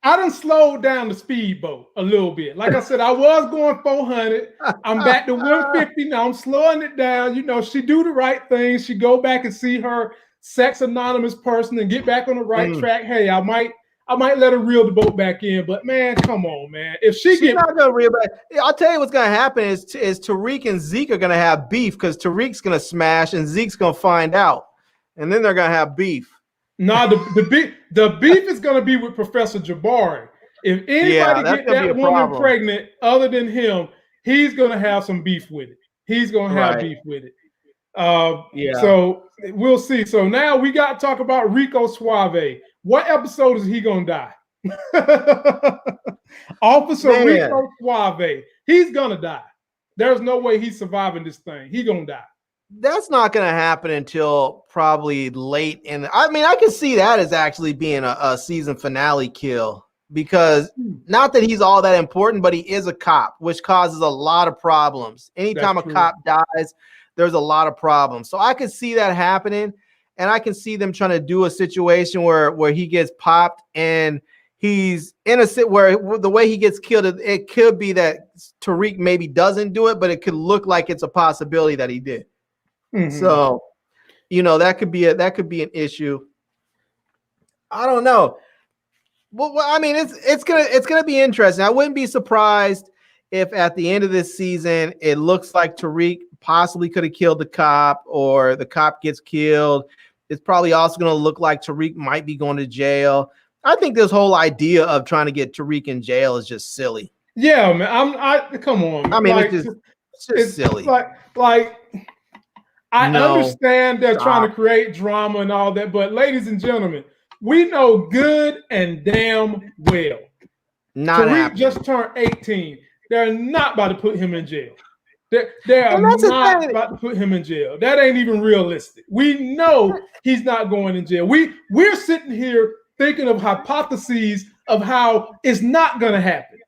I done slowed down the speedboat a little bit. Like I said, I was going 400. I'm back to 150 now. I'm slowing it down. You know, she do the right thing. She go back and see her sex anonymous person and get back on the right track. Hey, I might let her reel the boat back in. But man, come on, man. If she's not gonna reel back, I'll tell you what's gonna happen is Tariq and Zeke are gonna have beef because Tariq's gonna smash and Zeke's gonna find out, and then they're gonna have beef. No, the beef is going to be with Professor Jabari. If anybody get that woman pregnant other than him, he's going to have some beef with it. He's going to have beef with it. So we'll see. So now we got to talk about Rico Suave. What episode is he going to die? Officer Rico Suave. He's going to die. There's no way he's surviving this thing. He's going to die. That's not going to happen until probably late in. I can see that as actually being a season finale kill because not that he's all that important, but he is a cop, which causes a lot of problems. Anytime a cop dies, there's a lot of problems. So I can see that happening, and I can see them trying to do a situation where he gets popped and he's innocent, where the way he gets killed, it could be that Tariq maybe doesn't do it, but it could look like it's a possibility that he did. Mm-hmm. So, that could be an issue. I don't know. Well, it's gonna be interesting. I wouldn't be surprised if at the end of this season it looks like Tariq possibly could have killed the cop, or the cop gets killed. It's probably also gonna look like Tariq might be going to jail. I think this whole idea of trying to get Tariq in jail is just silly. Yeah, man. Come on. It's just silly. I understand they're trying to create drama and all that, but ladies and gentlemen, we know good and damn well Tariq just turned 18. They're not about to put him in jail. They are not about to put him in jail. That ain't even realistic. We know he's not going in jail. We're sitting here thinking of hypotheses of how it's not going to happen.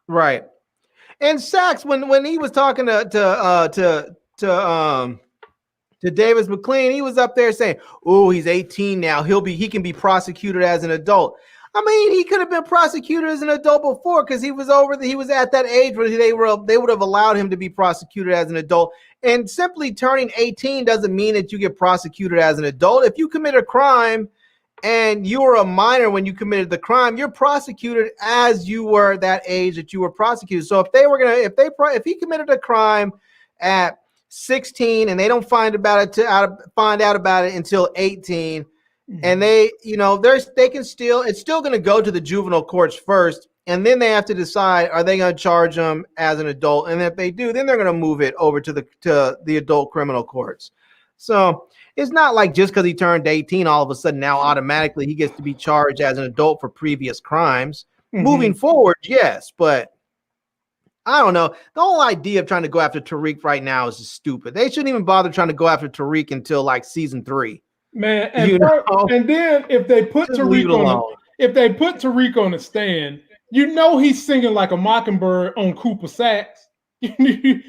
Right. And Sachs, when he was talking to Davis McLean, he was up there saying, "Oh, he's 18 now. He can be prosecuted as an adult." He could have been prosecuted as an adult before because he was at that age where they would have allowed him to be prosecuted as an adult. And simply turning 18 doesn't mean that you get prosecuted as an adult. If you commit a crime and you were a minor when you committed the crime, you're prosecuted as you were that age that you were prosecuted. So if he committed a crime at 16 and they don't find out about it until 18, and it's still going to go to the juvenile courts first, and then they have to decide, are they going to charge him as an adult? And if they do, then they're going to move it over to the adult criminal courts. So it's not like just because he turned 18, all of a sudden now automatically he gets to be charged as an adult for previous crimes. Moving forward, yes, but I don't know. The whole idea of trying to go after Tariq right now is just stupid. They shouldn't even bother trying to go after Tariq until like season 3. Man, and then if they put Tariq on the stand, he's singing like a mockingbird on Cooper Sax. You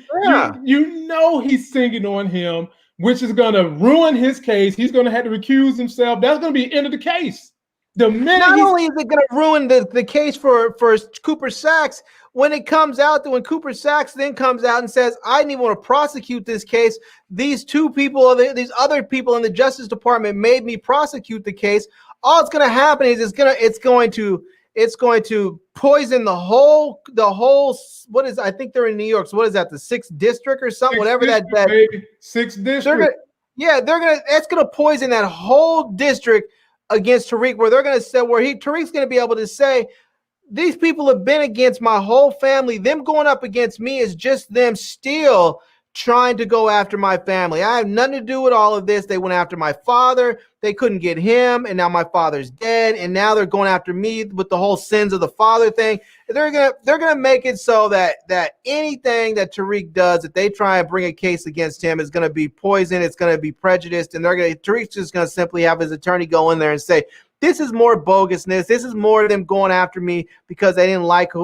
know he's singing on him, which is going to ruin his case. He's going to have to recuse himself. That's going to be the end of the case. Not only is it going to ruin the case for Cooper Sax, when Cooper Sax then comes out and says, "I didn't even want to prosecute this case. These these other people in the Justice Department made me prosecute the case." All it's going to happen is it's going to poison the whole. What is? I think they're in New York. So what is that? The 6th district or something? Whatever that 6th district. It's going to poison that whole district against Tariq, where they're going to say Tariq's going to be able to say, these people have been against my whole family. Them going up against me is just them still trying to go after my family. I have nothing to do with all of this. They went after my father. They couldn't get him, and now my father's dead, and now they're going after me with the whole sins of the father thing. They're gonna make it so that anything that Tariq does, that they try and bring a case against him, is gonna be poison. It's gonna be prejudiced, and Tariq's just gonna simply have his attorney go in there and say, this is more bogusness. This is more them going after me because they don't like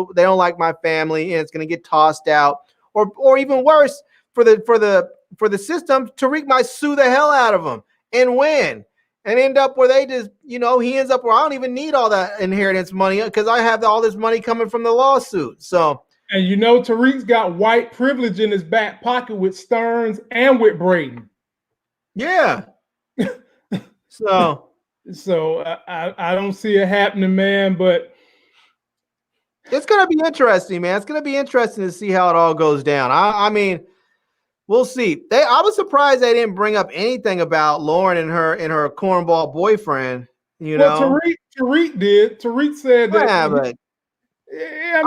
my family, and it's gonna get tossed out, or even worse. For the system, Tariq might sue the hell out of them and win, and end up where they just, he ends up where I don't even need all that inheritance money because I have all this money coming from the lawsuit. So, and Tariq's got white privilege in his back pocket with Stearns and with Braden. Yeah. So I don't see it happening, man. But it's gonna be interesting, man. It's gonna be interesting to see how it all goes down. I mean. We'll see. I was surprised they didn't bring up anything about Lauren and her cornball boyfriend. Tariq did. Tariq said that. Yeah, but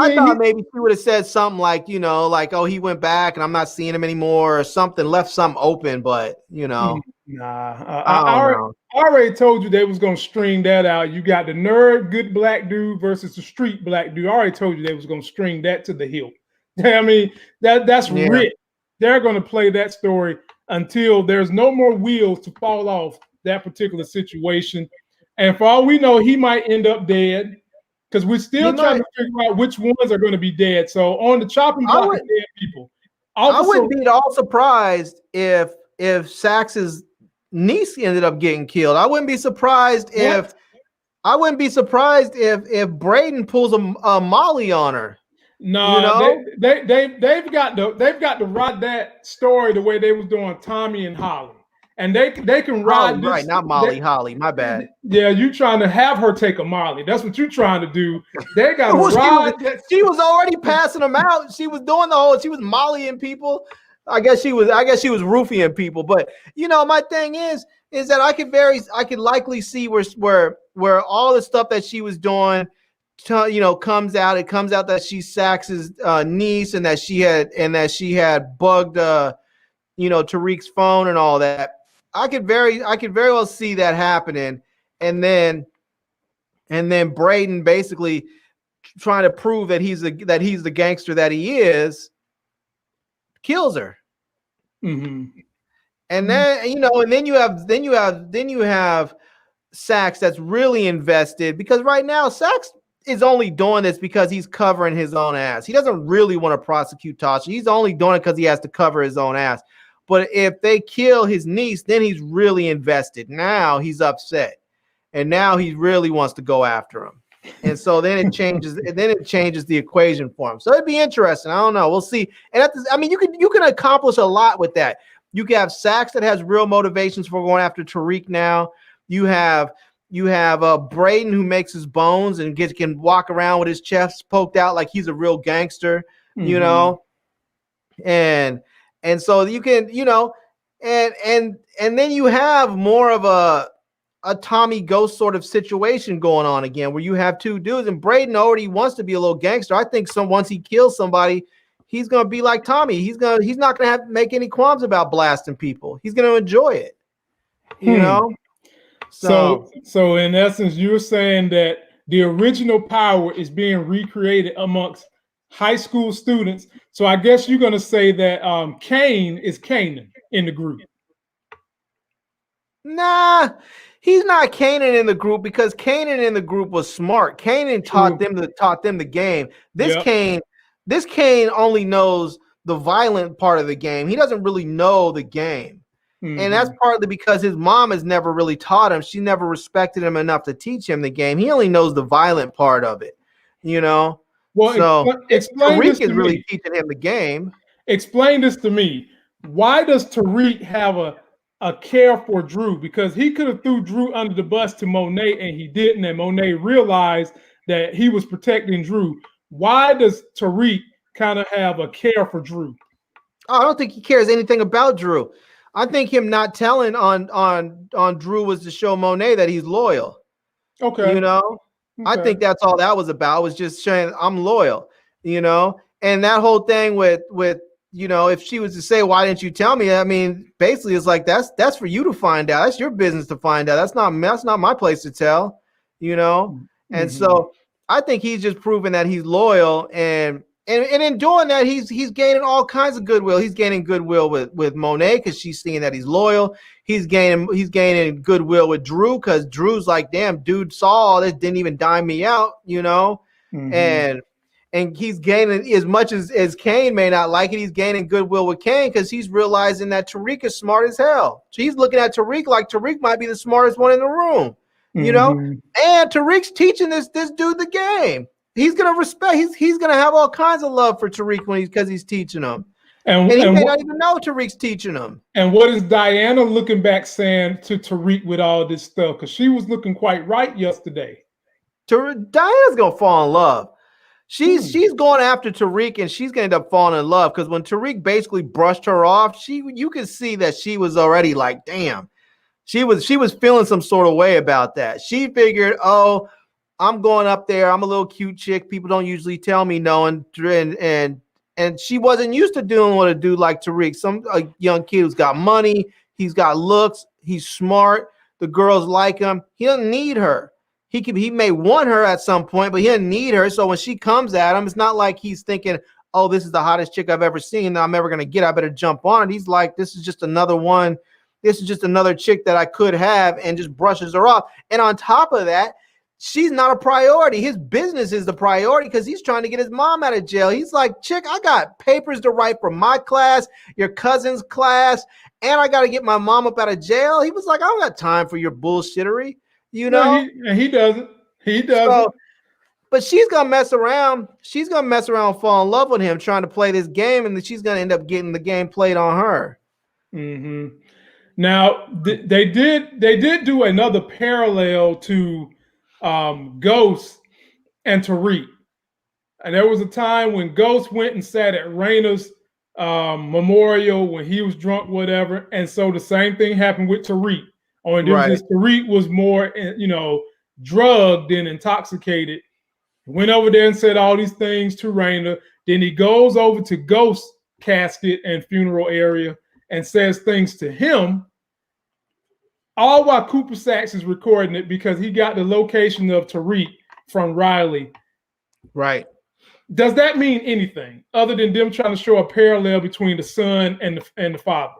I thought maybe she would have said something like, oh, he went back and I'm not seeing him anymore, or something, left something open. But Nah. I already told you they was gonna string that out. You got the nerd good black dude versus the street black dude. I already told you they was gonna string that to the hilt. I mean, that's rich. They're going to play that story until there's no more wheels to fall off that particular situation. And for all we know, he might end up dead because we're still trying to figure out which ones are going to be dead. So on the chopping block of dead people. I wouldn't be at all surprised if Sax's niece ended up getting killed. I wouldn't be surprised if Braden pulls a Molly on her. No, they've got to ride that story the way they was doing Tommy and Holly, and they can ride this. Right, not Molly, Holly. My bad. Yeah, you trying to have her take a Molly? That's what you're trying to do. They got to ride. She was already passing them out. She was doing she was Mollying people. I guess she was roofing people. But my thing is that I could likely see where all the stuff that she was doing. Comes out that she's Sax's niece, and that she had bugged Tariq's phone and all that. I could very well see that happening, and then Braden basically trying to prove that he's the gangster that he is, kills her. Mm-hmm. And then you have Sax that's really invested, because right now Sax is only doing this because he's covering his own ass. He doesn't really want to prosecute Tasha. He's only doing it because he has to cover his own ass. But if they kill his niece, then he's really invested. Now he's upset, and now he really wants to go after him. And so then it changes. The equation for him. So it'd be interesting. I don't know. We'll see. And you can accomplish a lot with that. You can have Sax that has real motivations for going after Tariq now. You have Braden, who makes his bones and can walk around with his chest poked out like he's a real gangster, and so you can, and then you have more of a Tommy Ghost sort of situation going on again, where you have two dudes, and Braden already wants to be a little gangster. I think once he kills somebody, he's gonna be like Tommy. He's not gonna have to make any qualms about blasting people. He's gonna enjoy it, So in essence, you're saying that the original power is being recreated amongst high school students. So I guess you're going to say that Kane is Kanan in the group. Nah, he's not Kanan in the group, because Kanan in the group was smart. Kanan taught them the game. This Kane only knows the violent part of the game. He doesn't really know the game. Mm-hmm. And that's partly because his mom has never really taught him. She never respected him enough to teach him the game. He only knows the violent part of it, Well, so Tariq is really teaching him the game. Explain this to me. Why does Tariq have a care for Drew? Because he could have threw Drew under the bus to Monet, and he didn't. And Monet realized that he was protecting Drew. Why does Tariq kind of have a care for Drew? Oh, I don't think he cares anything about Drew. I think him not telling on Drew was to show Monet that he's loyal. Okay. I think that's all that was about, was just showing I'm loyal, And that whole thing with if she was to say, why didn't you tell me? I mean, basically it's like, that's for you to find out. That's your business to find out. That's not my place to tell, And so I think he's just proven that he's loyal, and in doing that, he's gaining all kinds of goodwill. He's gaining goodwill with Monet because she's seeing that he's loyal. He's gaining goodwill with Drew because Drew's like, damn, dude saw all this, didn't even dime me out, and he's gaining, as much as Kane may not like it, he's gaining goodwill with Kane because he's realizing that Tariq is smart as hell. So he's looking at Tariq like Tariq might be the smartest one in the room, And Tariq's teaching this dude the game. He's gonna respect. He's gonna have all kinds of love for Tariq because he's teaching him, and he may not even know Tariq's teaching him. And what is Diana looking back saying to Tariq with all this stuff? Because she was looking quite right yesterday. Diana's gonna fall in love. She's going after Tariq, and she's gonna end up falling in love because when Tariq basically brushed her off, you could see that she was already like, damn. She was feeling some sort of way about that. She figured, oh, I'm going up there. I'm a little cute chick. People don't usually tell me no, and she wasn't used to doing what a dude like Tariq, a young kid who's got money, he's got looks, he's smart. The girls like him. He doesn't need her. He may want her at some point, but he doesn't need her. So when she comes at him, it's not like he's thinking, oh, this is the hottest chick I've ever seen that I'm ever going to get. I better jump on it. He's like, this is just another one. This is just another chick that I could have, and just brushes her off. And on top of that, she's not a priority. His business is the priority because he's trying to get his mom out of jail. He's like, chick, I got papers to write for my class, your cousin's class, and I got to get my mom up out of jail. He was like, I don't got time for your bullshittery. He doesn't. So, but she's gonna mess around. She's gonna mess around and fall in love with him, trying to play this game, and then she's gonna end up getting the game played on her. Mm-hmm. Now they did do another parallel to Ghost and Tariq, and there was a time when Ghost went and sat at Raina's memorial when he was drunk, whatever, and so the same thing happened with Tariq. Tariq was more, drugged and intoxicated. Went over there and said all these things to Raina. Then he goes over to Ghost's casket and funeral area and says things to him, all while Cooper Saxe is recording it because he got the location of Tariq from Riley. Right. Does that mean anything other than them trying to show a parallel between the son and the father?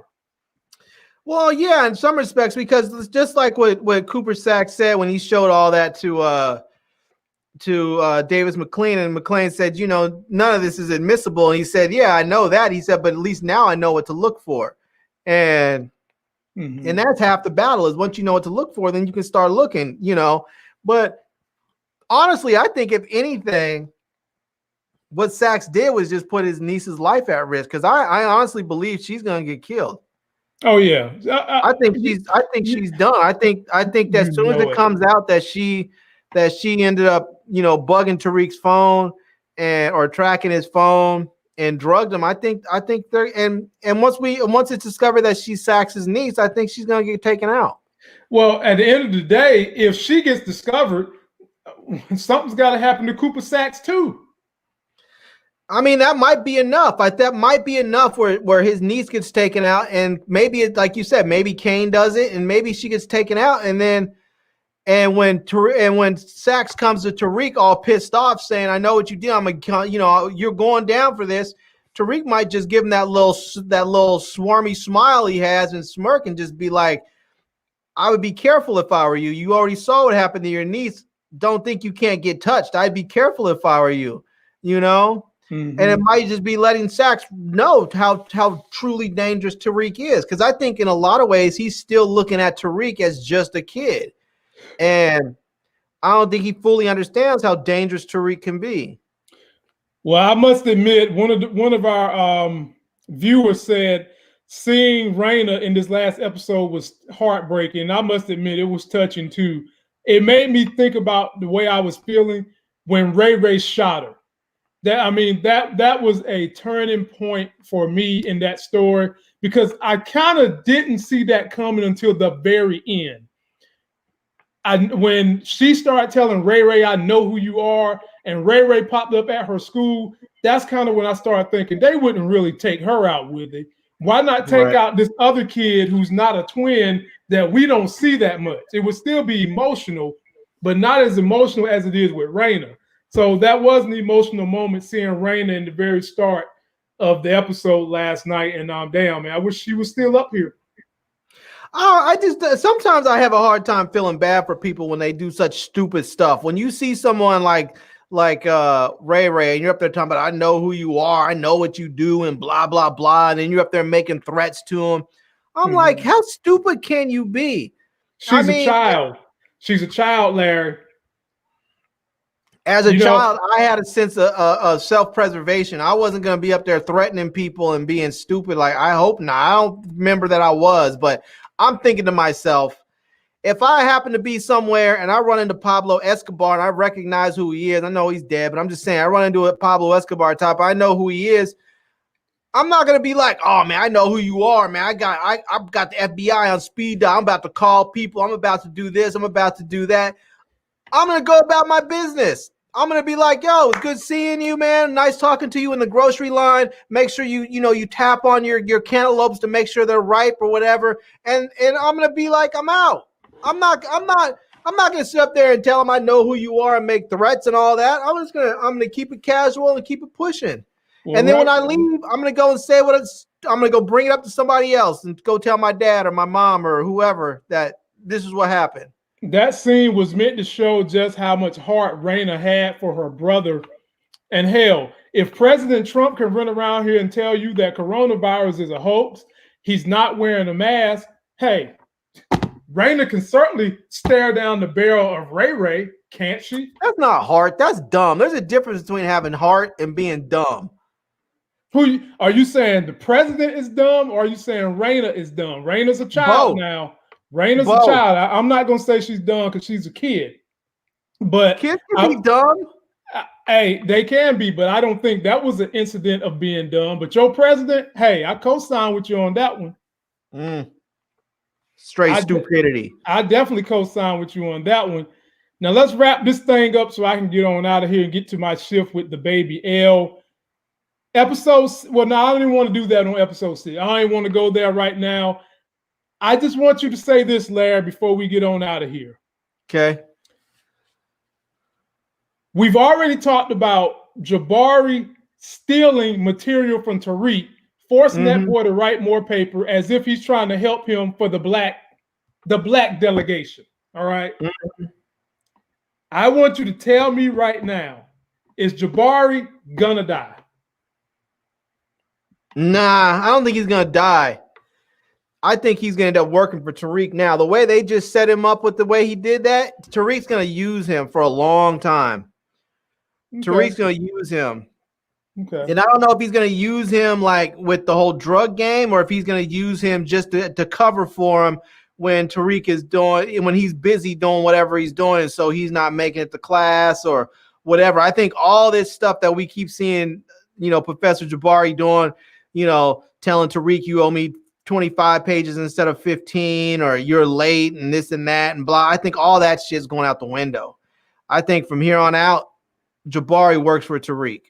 Well, yeah, in some respects, because it's just like what Cooper Saxe said when he showed all that to Davis McLean, and McLean said, none of this is admissible. And he said, yeah, I know that. He said, but at least now I know what to look for. And that's half the battle, is once you know what to look for, then you can start looking, But honestly, I think if anything, what Saxe did was just put his niece's life at risk, because I honestly believe she's going to get killed. Oh yeah, I think she's done. I think that as soon as it comes out that she ended up, bugging Tariq's phone or tracking his phone and drugged him. I think they're and once it's discovered that she's Saxe's niece, I think she's gonna get taken out. Well, at the end of the day, if she gets discovered, something's got to happen to Cooper Saxe too. I mean, that might be enough. That might be enough where his niece gets taken out, and maybe it's like you said, maybe Kane does it, and maybe she gets taken out, and when Saxe comes to Tariq all pissed off, saying, "I know what you did. You're going down for this." Tariq might just give him that little swarmy smile he has and smirk and just be like, "I would be careful if I were you. You already saw what happened to your niece. Don't think you can't get touched. I'd be careful if I were you." And it might just be letting Saxe know how truly dangerous Tariq is. Because I think in a lot of ways, he's still looking at Tariq as just a kid. And I don't think he fully understands how dangerous Tariq can be. Well, I must admit, one of our viewers said seeing Raina in this last episode was heartbreaking. I must admit it was touching too. It made me think about the way I was feeling when Ray shot her. That was a turning point for me in that story, because I kind of didn't see that coming until the very end. When she started telling Ray, I know who you are, and Ray popped up at her school, that's kind of when I started thinking they wouldn't really take her out with it. Why not take Right. out this other kid who's not a twin that we don't see that much? It would still be emotional, but not as emotional as it is with Raina. So that was an emotional moment seeing Raina in the very start of the episode last night. And damn, man, I wish she was still up here. I just sometimes I have a hard time feeling bad for people when they do such stupid stuff. When you see someone like Ray Ray, and you're up there talking about, I know who you are, I know what you do, and blah blah blah, and then you're up there making threats to him. I'm like, how stupid can you be? She's a child. She's a child, Larry. As a child, I had a sense of self-preservation. I wasn't going to be up there threatening people and being stupid. Like, I hope not. I don't remember that I was, but I'm thinking to myself, if I happen to be somewhere and I run into Pablo Escobar and I recognize who he is, I know he's dead, but I'm just saying, I run into a Pablo Escobar type, I know who he is. I'm not gonna be like, oh man, I know who you are, man. I've got the FBI on speed dial. I'm about to call people. I'm about to do this. I'm about to do that. I'm gonna go about my business. I'm gonna be like, yo, it's good seeing you, man. Nice talking to you in the grocery line. Make sure you tap on your cantaloupes to make sure they're ripe or whatever. And I'm gonna be like, I'm out. I'm not gonna sit up there and tell them I know who you are and make threats and all that. I'm gonna keep it casual and keep it pushing. Well, and then when I leave, I'm gonna go and say I'm gonna go bring it up to somebody else and go tell my dad or my mom or whoever that this is what happened. That scene was meant to show just how much heart Raina had for her brother. And hell, if President Trump can run around here and tell you that coronavirus is a hoax, he's not wearing a mask, hey, Raina can certainly stare down the barrel of Ray Ray, can't she? That's not heart. That's dumb. There's a difference between having heart and being dumb. Are you saying the president is dumb, or are you saying Raina is dumb? Raina's a child now. Raina's a child. I'm not gonna say she's dumb because she's a kid, but kids can be dumb. Hey, they can be, but I don't think that was an incident of being dumb. But your president, hey, I co-sign with you on that one. Straight stupidity. I definitely co-sign with you on that one. Now let's wrap this thing up so I can get on out of here and get to my shift with the baby L. Episodes. Well, no, I don't even want to do that on episode 6. I don't even want to go there right now. I just want you to say this, Larry, before we get on out of here. Okay. We've already talked about Jabari stealing material from Tariq, forcing that boy to write more paper as if he's trying to help him for the black delegation. All right. I want you to tell me right now, is Jabari gonna die? Nah, I don't think he's gonna die. I think he's gonna end up working for Tariq now. The way they just set him up with the way he did that, Tariq's gonna use him for a long time. Okay. Tariq's gonna use him. Okay. And I don't know if he's gonna use him like with the whole drug game, or if he's gonna use him just to cover for him when Tariq is when he's busy doing whatever he's doing, so he's not making it to class or whatever. I think all this stuff that we keep seeing, Professor Jabari doing, telling Tariq you owe me 25 pages instead of 15, or you're late and this and that and blah. I think all that shit's going out the window. I think from here on out, Jabari works for Tariq.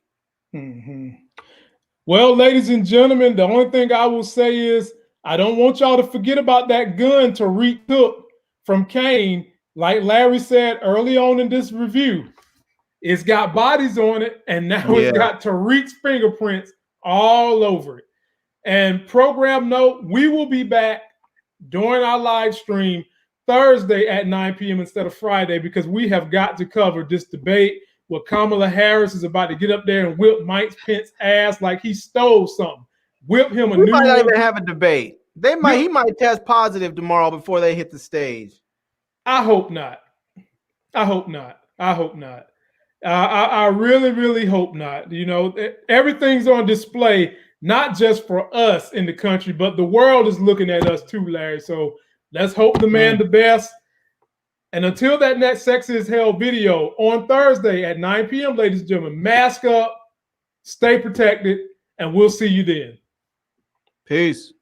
Well, ladies and gentlemen, the only thing I will say is I don't want y'all to forget about that gun Tariq took from Kane. Like Larry said early on in this review, it's got bodies on it, and now it's got Tariq's fingerprints all over it. And program note, we will be back during our live stream Thursday at 9 p.m. instead of Friday, because we have got to cover this debate where Kamala Harris is about to get up there and whip Mike Pence's ass like he stole something. Whip him a new one. We might not even have a debate. He might test positive tomorrow before they hit the stage. I hope not. I hope not. I hope not. I really, really hope not. Everything's on display, not just for us in the country, but the world is looking at us too, Larry. So let's hope the man the best. And until that next Sexy as Hell video on Thursday at 9 p.m., ladies and gentlemen, mask up, stay protected, and we'll see you then. Peace.